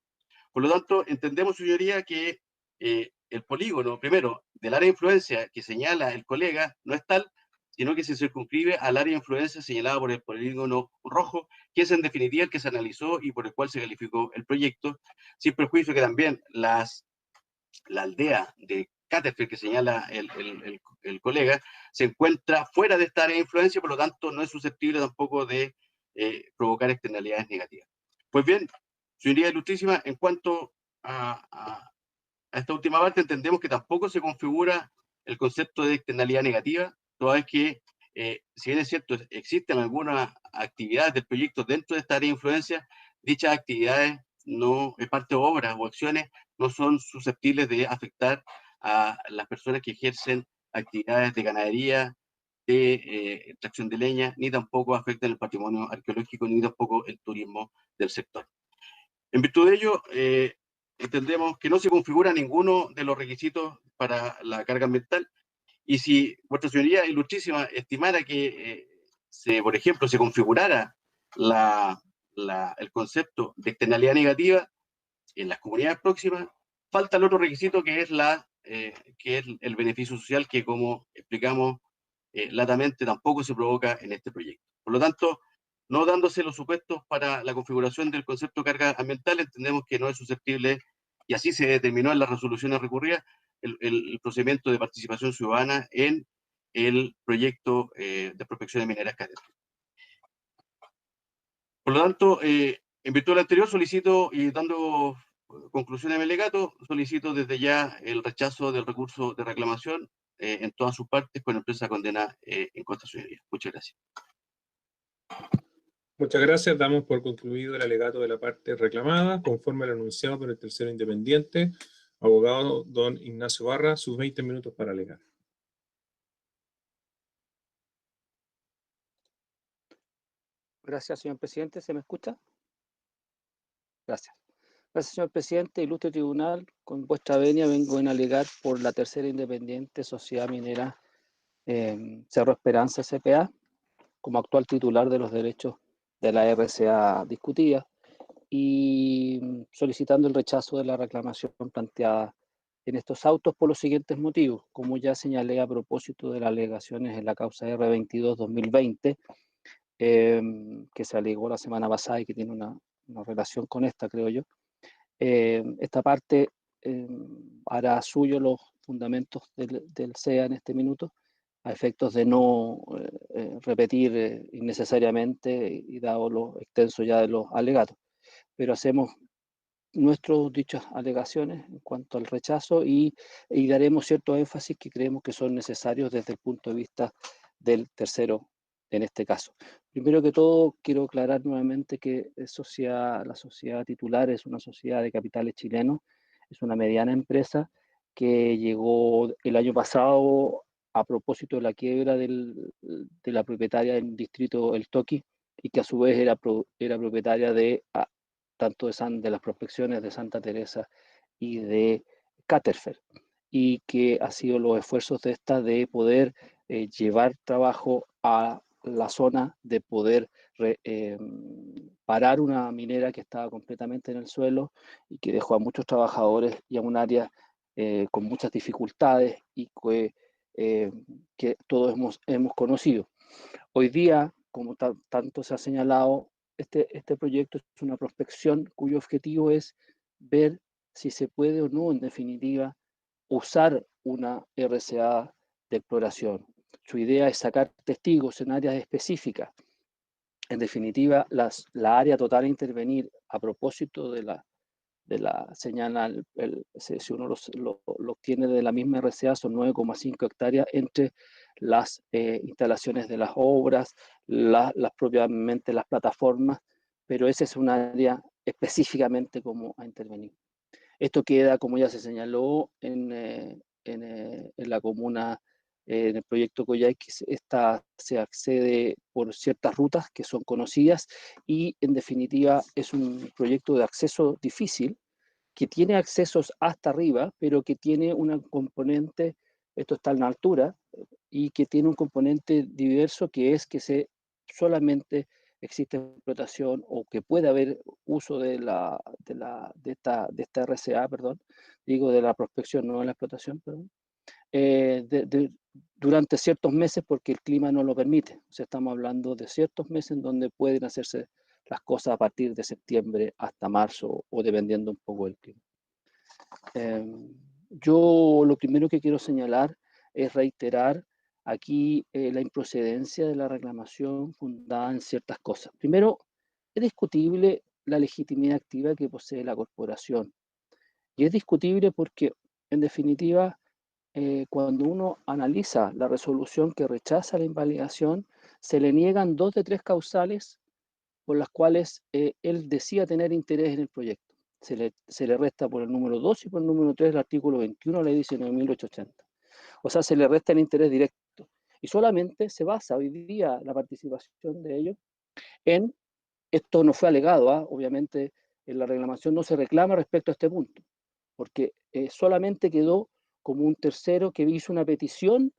Por lo tanto, entendemos, señoría, que el polígono, primero, del área de influencia que señala el colega, no es tal, sino que se circunscribe al área de influencia señalada por el polígono rojo, que es en definitiva el que se analizó y por el cual se calificó el proyecto, sin perjuicio que también la aldea de Catterfield que señala el colega, se encuentra fuera de esta área de influencia, por lo tanto no es susceptible tampoco de provocar externalidades negativas. Pues bien, señoría ilustrísima, en cuanto a esta última parte, entendemos que tampoco se configura el concepto de externalidad negativa, toda vez que, si bien es cierto, existen algunas actividades del proyecto dentro de esta área de influencia, dichas actividades no, es parte de obras o acciones, no son susceptibles de afectar a las personas que ejercen actividades de ganadería, de extracción de leña, ni tampoco afectan el patrimonio arqueológico, ni tampoco el turismo del sector. En virtud de ello, entendemos que no se configura ninguno de los requisitos para la carga ambiental, y si vuestra señoría ilustrísima estimara que, por ejemplo, se configurara el concepto de externalidad negativa en las comunidades próximas, falta el otro requisito que es el beneficio social, que, como explicamos latamente, tampoco se provoca en este proyecto. Por lo tanto, no dándose los supuestos para la configuración del concepto de carga ambiental, entendemos que no es susceptible, y así se determinó en las resoluciones recurridas, el procedimiento de participación ciudadana en el proyecto de prospección de mineras Catterfield. Por lo tanto, en virtud de lo anterior, solicito, y dando conclusión a mi alegato, solicito desde ya el rechazo del recurso de reclamación en todas sus partes con empresa condena en contra señoría. Muchas gracias. Muchas gracias. Damos por concluido el alegato de la parte reclamada, conforme al anunciado por el tercero independiente, abogado don Ignacio Barra, sus 20 minutos para alegar. Gracias, señor presidente. ¿Se me escucha? Gracias. Gracias, señor presidente. Ilustre tribunal, con vuestra venia vengo a alegar por la tercera independiente Sociedad Minera Cerro Esperanza S.p.A. como actual titular de los derechos de la RCA discutida y solicitando el rechazo de la reclamación planteada en estos autos por los siguientes motivos. Como ya señalé a propósito de las alegaciones en la causa R22-2020, que se alegó la semana pasada y que tiene una relación con esta, creo yo. Esta parte hará suyo los fundamentos del SEA en este minuto, a efectos de no repetir innecesariamente y dado lo extenso ya de los alegatos. Pero hacemos nuestras dichas alegaciones en cuanto al rechazo y daremos cierto énfasis que creemos que son necesarios desde el punto de vista del tercero en este caso. Primero que todo, quiero aclarar nuevamente que la sociedad titular es una sociedad de capitales chilenos, es una mediana empresa que llegó el año pasado a propósito de la quiebra de la propietaria del distrito El Toqui, y que a su vez era propietaria de tanto de las prospecciones de Santa Teresa y de Caterfer, y que ha sido los esfuerzos de esta de poder llevar trabajo a la zona, de poder parar una minera que estaba completamente en el suelo y que dejó a muchos trabajadores y a un área con muchas dificultades y que todos hemos conocido. Hoy día, como tanto se ha señalado, este proyecto es una prospección cuyo objetivo es ver si se puede o no, en definitiva, usar una RCA de exploración. Su idea es sacar testigos en áreas específicas. En definitiva, la área total a intervenir a propósito de la señal, si uno lo obtiene de la misma RCA, son 9,5 hectáreas entre las instalaciones de las obras, las propiamente las plataformas, pero ese es un área específicamente como a intervenir. Esto queda, como ya se señaló, en la comuna, en el proyecto Coyhaique, se accede por ciertas rutas que son conocidas y, en definitiva, es un proyecto de acceso difícil, que tiene accesos hasta arriba, pero que tiene una componente, esto está en altura, y que tiene un componente diverso, que es que solamente existe explotación o que puede haber uso de esta RCA, perdón, digo de la prospección, no de la explotación, perdón, durante ciertos meses porque el clima no lo permite. O sea, estamos hablando de ciertos meses en donde pueden hacerse las cosas a partir de septiembre hasta marzo o dependiendo un poco del clima. Yo lo primero que quiero señalar es reiterar aquí la improcedencia de la reclamación fundada en ciertas cosas. Primero, es discutible la legitimidad activa que posee la corporación. Y es discutible porque, en definitiva, cuando uno analiza la resolución que rechaza la invalidación, se le niegan 2 de 3 causales por las cuales él decía tener interés en el proyecto. Se le resta por el número 2 y por el número 3 del artículo 21 de la ley 19.880. O sea, se le resta el interés directo. Y solamente se basa hoy día la participación de ellos en, esto no fue alegado, obviamente en la reclamación no se reclama respecto a este punto, porque solamente quedó como un tercero que hizo una petición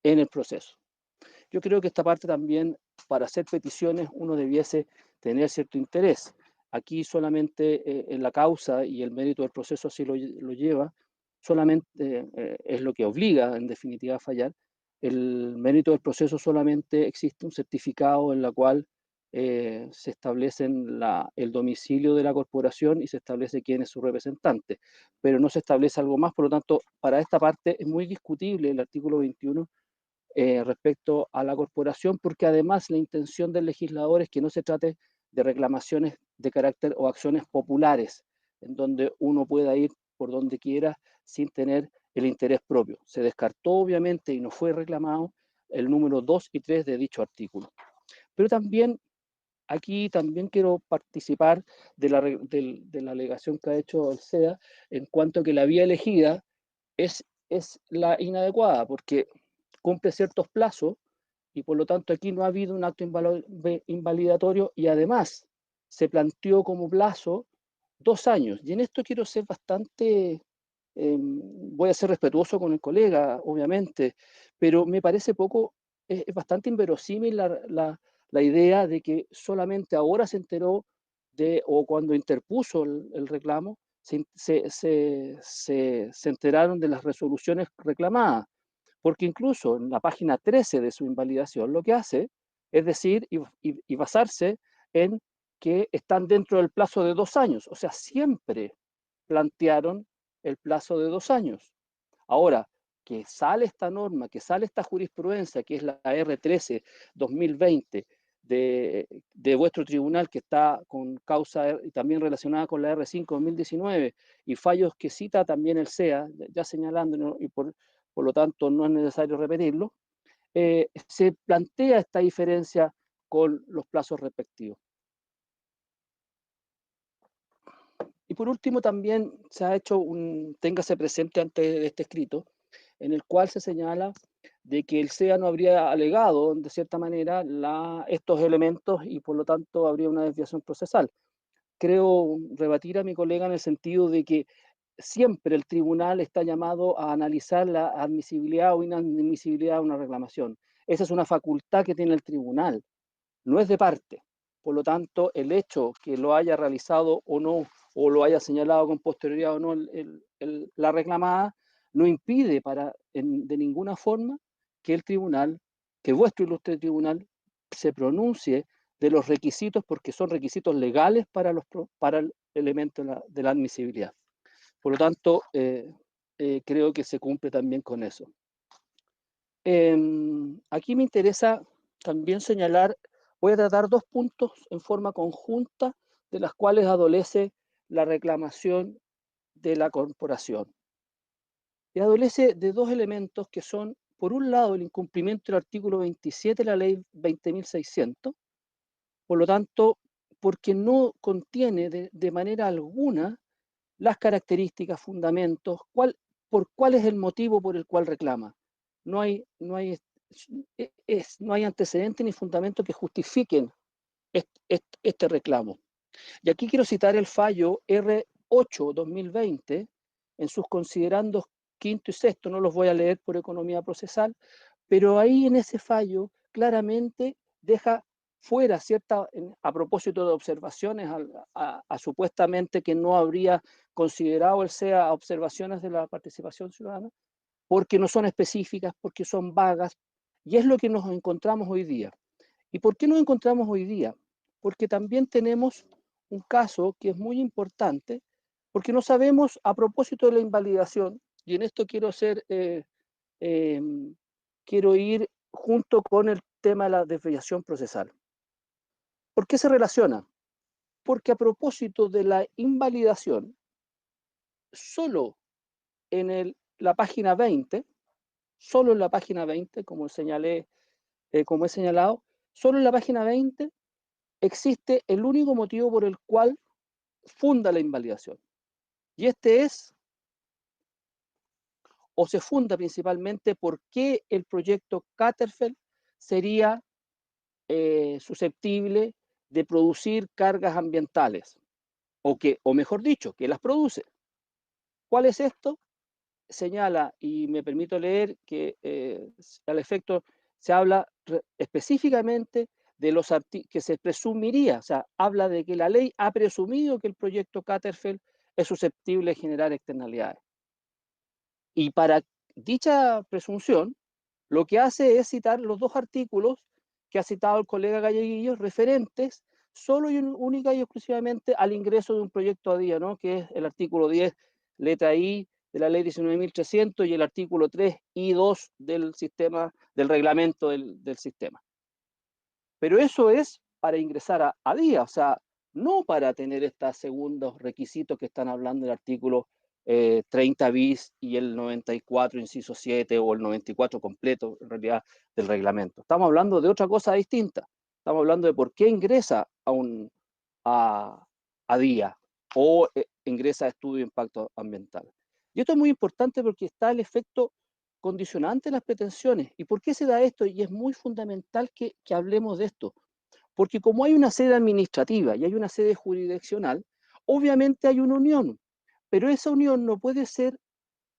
en el proceso. Yo creo que esta parte también, para hacer peticiones, uno debiese tener cierto interés. Aquí solamente en la causa y el mérito del proceso así lo lleva, solamente es lo que obliga en definitiva a fallar. El mérito del proceso solamente existe un certificado en la cual se establecen el domicilio de la corporación y se establece quién es su representante, pero no se establece algo más. Por lo tanto, para esta parte es muy discutible el artículo 21 respecto a la corporación, porque además la intención del legislador es que no se trate de reclamaciones de carácter o acciones populares, en donde uno pueda ir por donde quiera sin tener el interés propio. Se descartó obviamente y no fue reclamado el número 2 y 3 de dicho artículo. Pero también aquí también quiero participar de la alegación que ha hecho el SEA en cuanto a que la vía elegida es la inadecuada, porque cumple ciertos plazos y por lo tanto aquí no ha habido un acto invalidatorio y además se planteó como plazo 2 años. Y en esto quiero ser bastante, voy a ser respetuoso con el colega, obviamente, pero me parece es bastante inverosímil la idea de que solamente ahora se enteró o cuando interpuso el reclamo, se enteraron de las resoluciones reclamadas, porque incluso en la página 13 de su invalidación lo que hace es decir y basarse en que están dentro del plazo de 2 años, o sea, siempre plantearon el plazo de 2 años. Ahora, que sale esta norma, que sale esta jurisprudencia, que es la R13-2020, de vuestro tribunal, que está con causa y también relacionada con la R5 2019, y fallos que cita también el CEA, ya señalando, y por lo tanto no es necesario repetirlo, se plantea esta diferencia con los plazos respectivos. Y por último, también se ha hecho téngase presente antes de este escrito, en el cual se señala de que el CEA no habría alegado, de cierta manera, estos elementos y por lo tanto habría una desviación procesal. Creo rebatir a mi colega en el sentido de que siempre el tribunal está llamado a analizar la admisibilidad o inadmisibilidad de una reclamación. Esa es una facultad que tiene el tribunal, no es de parte. Por lo tanto, el hecho que lo haya realizado o no, o lo haya señalado con posterioridad o no la reclamada, no impide de ninguna forma que el tribunal, que vuestro ilustre tribunal, se pronuncie de los requisitos, porque son requisitos legales para el elemento de la admisibilidad. Por lo tanto, creo que se cumple también con eso. Aquí me interesa también señalar, voy a tratar dos puntos en forma conjunta de las cuales adolece la reclamación de la corporación. Y adolece de dos elementos que son, por un lado, el incumplimiento del artículo 27 de la ley 20.600, por lo tanto, porque no contiene de manera alguna las características, fundamentos, cuál es el motivo por el cual reclama. No hay antecedentes ni fundamentos que justifiquen este reclamo. Y aquí quiero citar el fallo R8-2020 en sus considerandos quinto y sexto, no los voy a leer por economía procesal, pero ahí en ese fallo claramente deja fuera a propósito de observaciones a supuestamente que no habría considerado el SEA observaciones de la participación ciudadana, porque no son específicas, porque son vagas, y es lo que nos encontramos hoy día. ¿Y por qué nos encontramos hoy día? Porque también tenemos un caso que es muy importante, porque no sabemos, a propósito de la invalidación, y en esto quiero ir junto con el tema de la desviación procesal. ¿Por qué se relaciona? Porque a propósito de la invalidación, solo en la página 20, solo en la página 20, como he señalado, solo en la página 20 existe el único motivo por el cual funda la invalidación. Y este es, o se funda principalmente, por qué el proyecto Katerfeld sería susceptible de producir cargas ambientales, o mejor dicho, que las produce. ¿Cuál es esto? Señala, y me permito leer que al efecto se habla específicamente de los que se presumiría, o sea, habla de que la ley ha presumido que el proyecto Katerfeld es susceptible de generar externalidades. Y para dicha presunción, lo que hace es citar los dos artículos que ha citado el colega Galleguillo, referentes solo y única y exclusivamente al ingreso de un proyecto a día, ¿no? Que es el artículo 10, letra I, de la ley 19.300 y el artículo 3 y 2 del reglamento del sistema. Pero eso es para ingresar a día, o sea, no para tener estos segundos requisitos que están hablando del artículo 30 bis y el 94 inciso 7 o el 94 completo, en realidad, del reglamento. Estamos hablando de otra cosa distinta. Estamos hablando de por qué ingresa a día o ingresa a estudio de impacto ambiental. Y esto es muy importante porque está el efecto condicionante de las pretensiones. ¿Y por qué se da esto? Y es muy fundamental que hablemos de esto. Porque como hay una sede administrativa y hay una sede jurisdiccional, obviamente hay una unión, pero esa unión no puede ser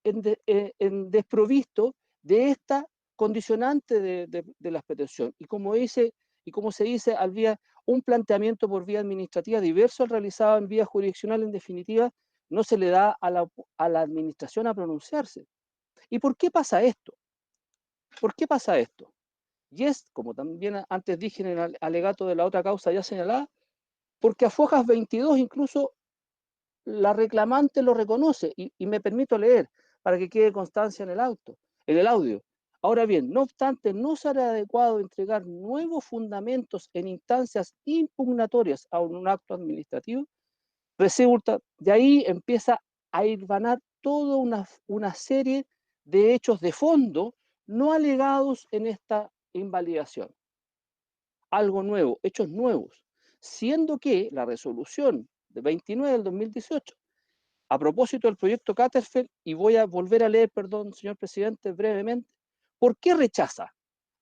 en desprovisto de esta condicionante de las pretensiones. Y como se dice, había un planteamiento por vía administrativa diverso al realizado en vía jurisdiccional, en definitiva, no se le da a la administración a pronunciarse. ¿Y por qué pasa esto? ¿Por qué pasa esto? Y es, como también antes dije en el alegato de la otra causa ya señalada, porque a Fojas 22 incluso la reclamante lo reconoce, y me permito leer para que quede constancia en el audio. Ahora bien, no obstante, no será adecuado entregar nuevos fundamentos en instancias impugnatorias a un acto administrativo. Resulta, de ahí empieza a hilvanar toda una serie de hechos de fondo no alegados en esta invalidación. Algo nuevo, hechos nuevos, siendo que la resolución de 29 del 2018, a propósito del proyecto Catterfeld, y voy a volver a leer, perdón, señor presidente, brevemente, ¿por qué rechaza?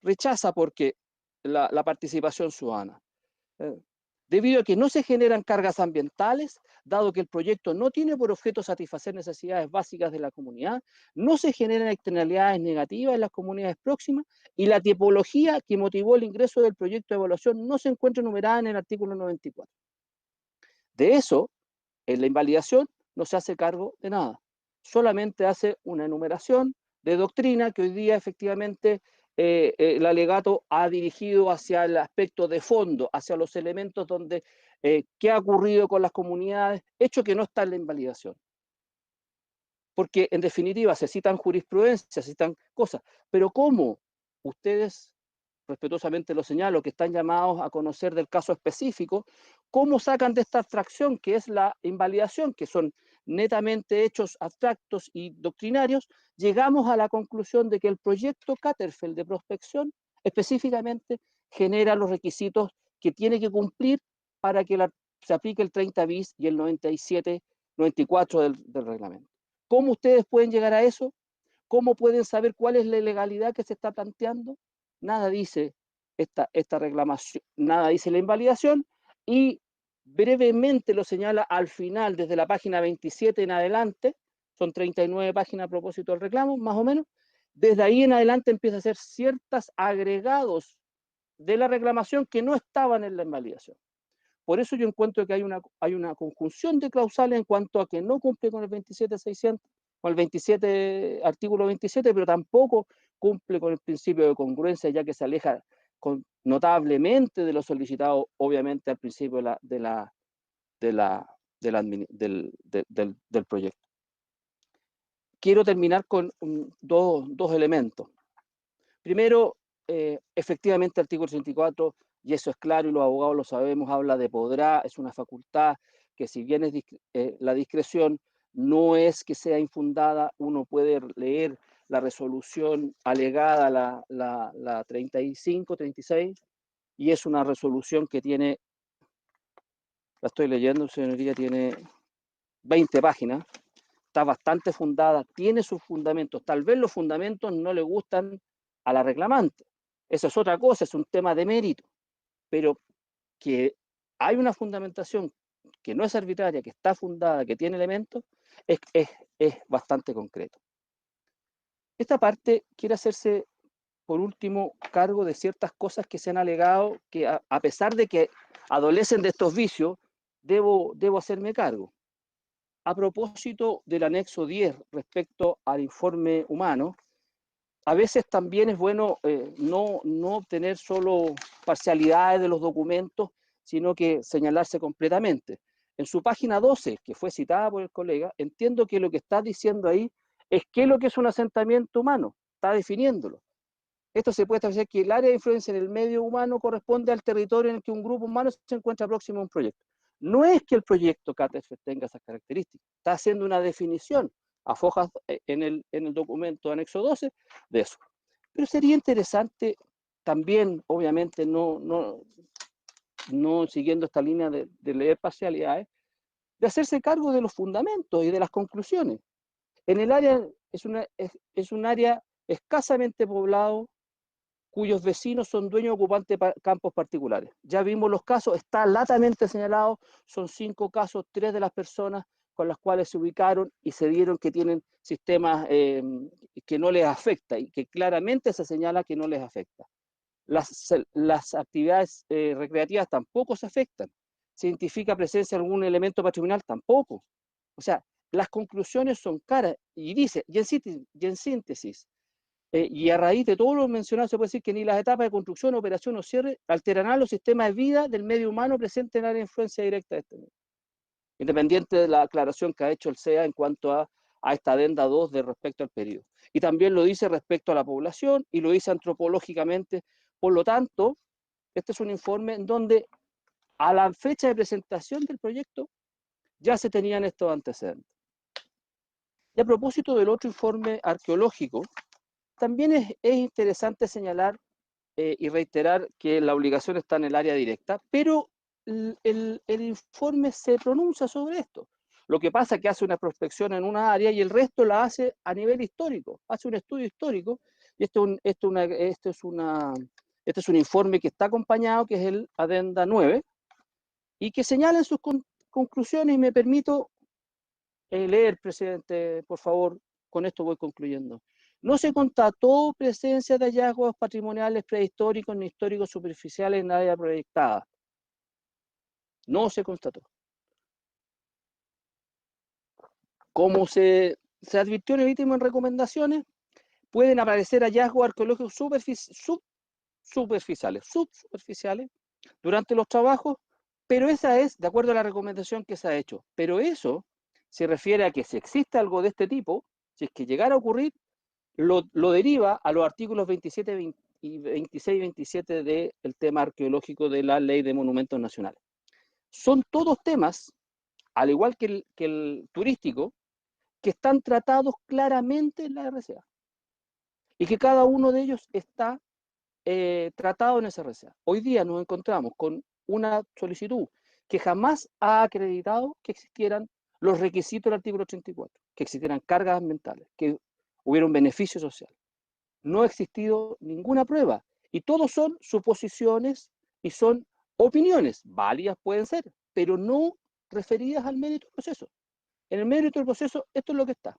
Rechaza porque la participación ciudadana. Debido a que no se generan cargas ambientales, dado que el proyecto no tiene por objeto satisfacer necesidades básicas de la comunidad, no se generan externalidades negativas en las comunidades próximas y la tipología que motivó el ingreso del proyecto de evaluación no se encuentra enumerada en el artículo 94. De eso, en la invalidación no se hace cargo de nada, solamente hace una enumeración de doctrina que hoy día efectivamente el alegato ha dirigido hacia el aspecto de fondo, hacia los elementos donde qué ha ocurrido con las comunidades, hecho que no está en la invalidación. Porque en definitiva se citan jurisprudencia, se citan cosas, pero ¿cómo ustedes, respetuosamente lo señalo, que están llamados a conocer del caso específico, cómo sacan de esta abstracción que es la invalidación, que son netamente hechos abstractos y doctrinarios, llegamos a la conclusión de que el proyecto Catterfeld de prospección específicamente genera los requisitos que tiene que cumplir para que se aplique el 30 bis y el 94 del reglamento. ¿Cómo ustedes pueden llegar a eso? ¿Cómo pueden saber cuál es la ilegalidad que se está planteando? Nada dice esta reclamación, nada dice la invalidación, y brevemente lo señala al final, desde la página 27 en adelante, son 39 páginas a propósito del reclamo, más o menos, desde ahí en adelante empieza a hacer ciertos agregados de la reclamación que no estaban en la invalidación. Por eso yo encuentro que hay una conjunción de causales en cuanto a que no cumple con el 27.600, con el artículo 27, pero tampoco cumple con el principio de congruencia, ya que se aleja notablemente de lo solicitado, obviamente, al principio del proyecto. Quiero terminar con dos elementos. Primero, efectivamente, el artículo 34, y eso es claro y los abogados lo sabemos, habla de podrá, es una facultad que, si bien es la discreción no es que sea infundada, uno puede leer la resolución alegada, la 35, 36, y es una resolución que tiene, la estoy leyendo, señoría, tiene 20 páginas, está bastante fundada, tiene sus fundamentos, tal vez los fundamentos no le gustan a la reclamante, eso es otra cosa, es un tema de mérito, pero que hay una fundamentación que no es arbitraria, que está fundada, que tiene elementos, es bastante concreto. Esta parte quiere hacerse, por último, cargo de ciertas cosas que se han alegado, que a pesar de que adolecen de estos vicios, debo hacerme cargo. A propósito del anexo 10 respecto al informe humano, a veces también es bueno no obtener solo parcialidades de los documentos, sino que señalarse completamente. En su página 12, que fue citada por el colega, entiendo que lo que está diciendo ahí es qué es lo que es un asentamiento humano, está definiéndolo. Esto se puede establecer que el área de influencia en el medio humano corresponde al territorio en el que un grupo humano se encuentra próximo a un proyecto. No es que el proyecto Catterfeld tenga esas características, está haciendo una definición a fojas en el documento anexo 12 de eso. Pero sería interesante también, obviamente, no siguiendo esta línea de leer parcialidades, de hacerse cargo de los fundamentos y de las conclusiones. En el área es un área escasamente poblado, cuyos vecinos son dueños ocupantes de campos particulares. Ya vimos los casos, está latamente señalado, son 5 casos, 3 de las personas con las cuales se ubicaron y se dieron que tienen sistemas que no les afecta y que claramente se señala que no les afecta. Las actividades recreativas tampoco se afectan. ¿Se identifica presencia de algún elemento patrimonial? Tampoco. O sea, las conclusiones son claras y dice, y en síntesis, y a raíz de todo lo mencionado se puede decir que ni las etapas de construcción, operación o cierre alterarán los sistemas de vida del medio humano presente en la influencia directa de este medio. Independiente de la aclaración que ha hecho el CEA en cuanto a a esta adenda 2 de respecto al periodo. Y también lo dice respecto a la población y lo dice antropológicamente. Por lo tanto, este es un informe en donde a la fecha de presentación del proyecto ya se tenían estos antecedentes. Y a propósito del otro informe arqueológico, también es interesante señalar y reiterar que la obligación está en el área directa, pero el informe se pronuncia sobre esto. Lo que pasa es que hace una prospección en una área y el resto la hace a nivel histórico, hace un estudio histórico, y este es un informe que está acompañado, que es el Adenda 9, y que señala en sus conclusiones, y me permito leer, presidente, por favor, con esto voy concluyendo. No se constató presencia de hallazgos patrimoniales prehistóricos ni históricos superficiales en la área proyectada. No se constató. Como se advirtió en el ítem en recomendaciones, pueden aparecer hallazgos arqueológicos subsuperficiales durante los trabajos, pero esa es, de acuerdo a la recomendación que se ha hecho, pero eso se refiere a que si existe algo de este tipo, si es que llegara a ocurrir, lo deriva a los artículos 27 y 26 y 27 del tema arqueológico de la Ley de Monumentos Nacionales. Son todos temas, al igual que el turístico, que están tratados claramente en la RCA y que cada uno de ellos está tratado en esa RCA. Hoy día nos encontramos con una solicitud que jamás ha acreditado que existieran los requisitos del artículo 34, que existieran cargas ambientales, que hubiera un beneficio social. No ha existido ninguna prueba y todos son suposiciones y son opiniones, válidas pueden ser, pero no referidas al mérito del proceso. En el mérito del proceso, esto es lo que está.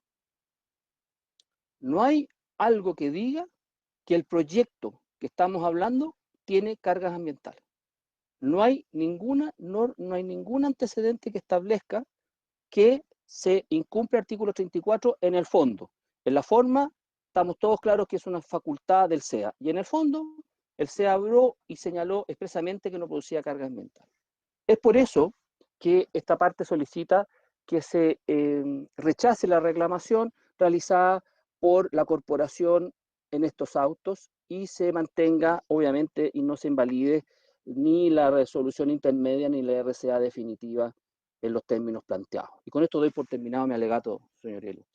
No hay algo que diga que el proyecto que estamos hablando tiene cargas ambientales. No hay ningún antecedente que establezca que se incumple el artículo 34 en el fondo. En la forma, estamos todos claros que es una facultad del SEA. Y en el fondo, el SEA habló y señaló expresamente que no producía carga ambiental. Es por eso que esta parte solicita que se rechace la reclamación realizada por la corporación en estos autos y se mantenga, obviamente, y no se invalide ni la resolución intermedia ni la RCA definitiva en los términos planteados. Y con esto doy por terminado mi alegato, señoría ilustre.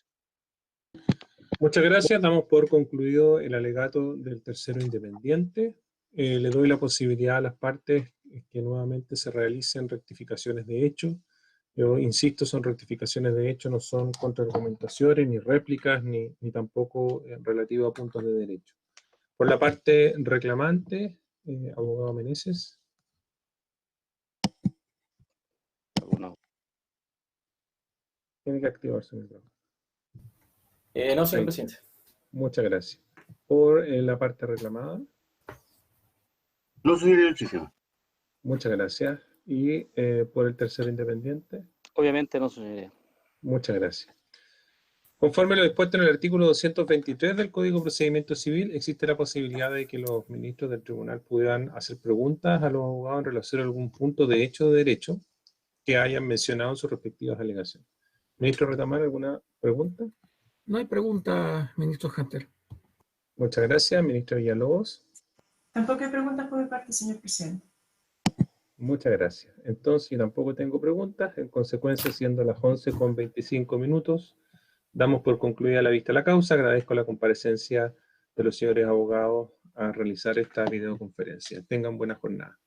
Muchas gracias. Damos por concluido el alegato del tercero independiente. Le doy la posibilidad a las partes que nuevamente se realicen rectificaciones de hecho. Yo insisto, son rectificaciones de hecho, no son contraargumentaciones, ni réplicas, ni tampoco relativo a puntos de derecho. Por la parte reclamante, abogado Meneses. Tiene que activar su micrófono. No, señor presidente. Muchas gracias. Por la parte reclamada. No, señor ilustrísimo. Muchas gracias. Y por el tercero independiente. Obviamente no, señoría. Muchas gracias. Conforme a lo dispuesto en el artículo 223 del Código de Procedimiento Civil, existe la posibilidad de que los ministros del tribunal puedan hacer preguntas a los abogados en relación a algún punto de hecho o de derecho que hayan mencionado en sus respectivas alegaciones. Ministro Retamar, ¿alguna pregunta? No hay pregunta, ministro Hunter. Muchas gracias. Ministro Villalobos. Tampoco hay preguntas por mi parte, señor presidente. Muchas gracias. Entonces, yo tampoco tengo preguntas. En consecuencia, siendo las 11:25, damos por concluida la vista de la causa. Agradezco la comparecencia de los señores abogados a realizar esta videoconferencia. Tengan buena jornada.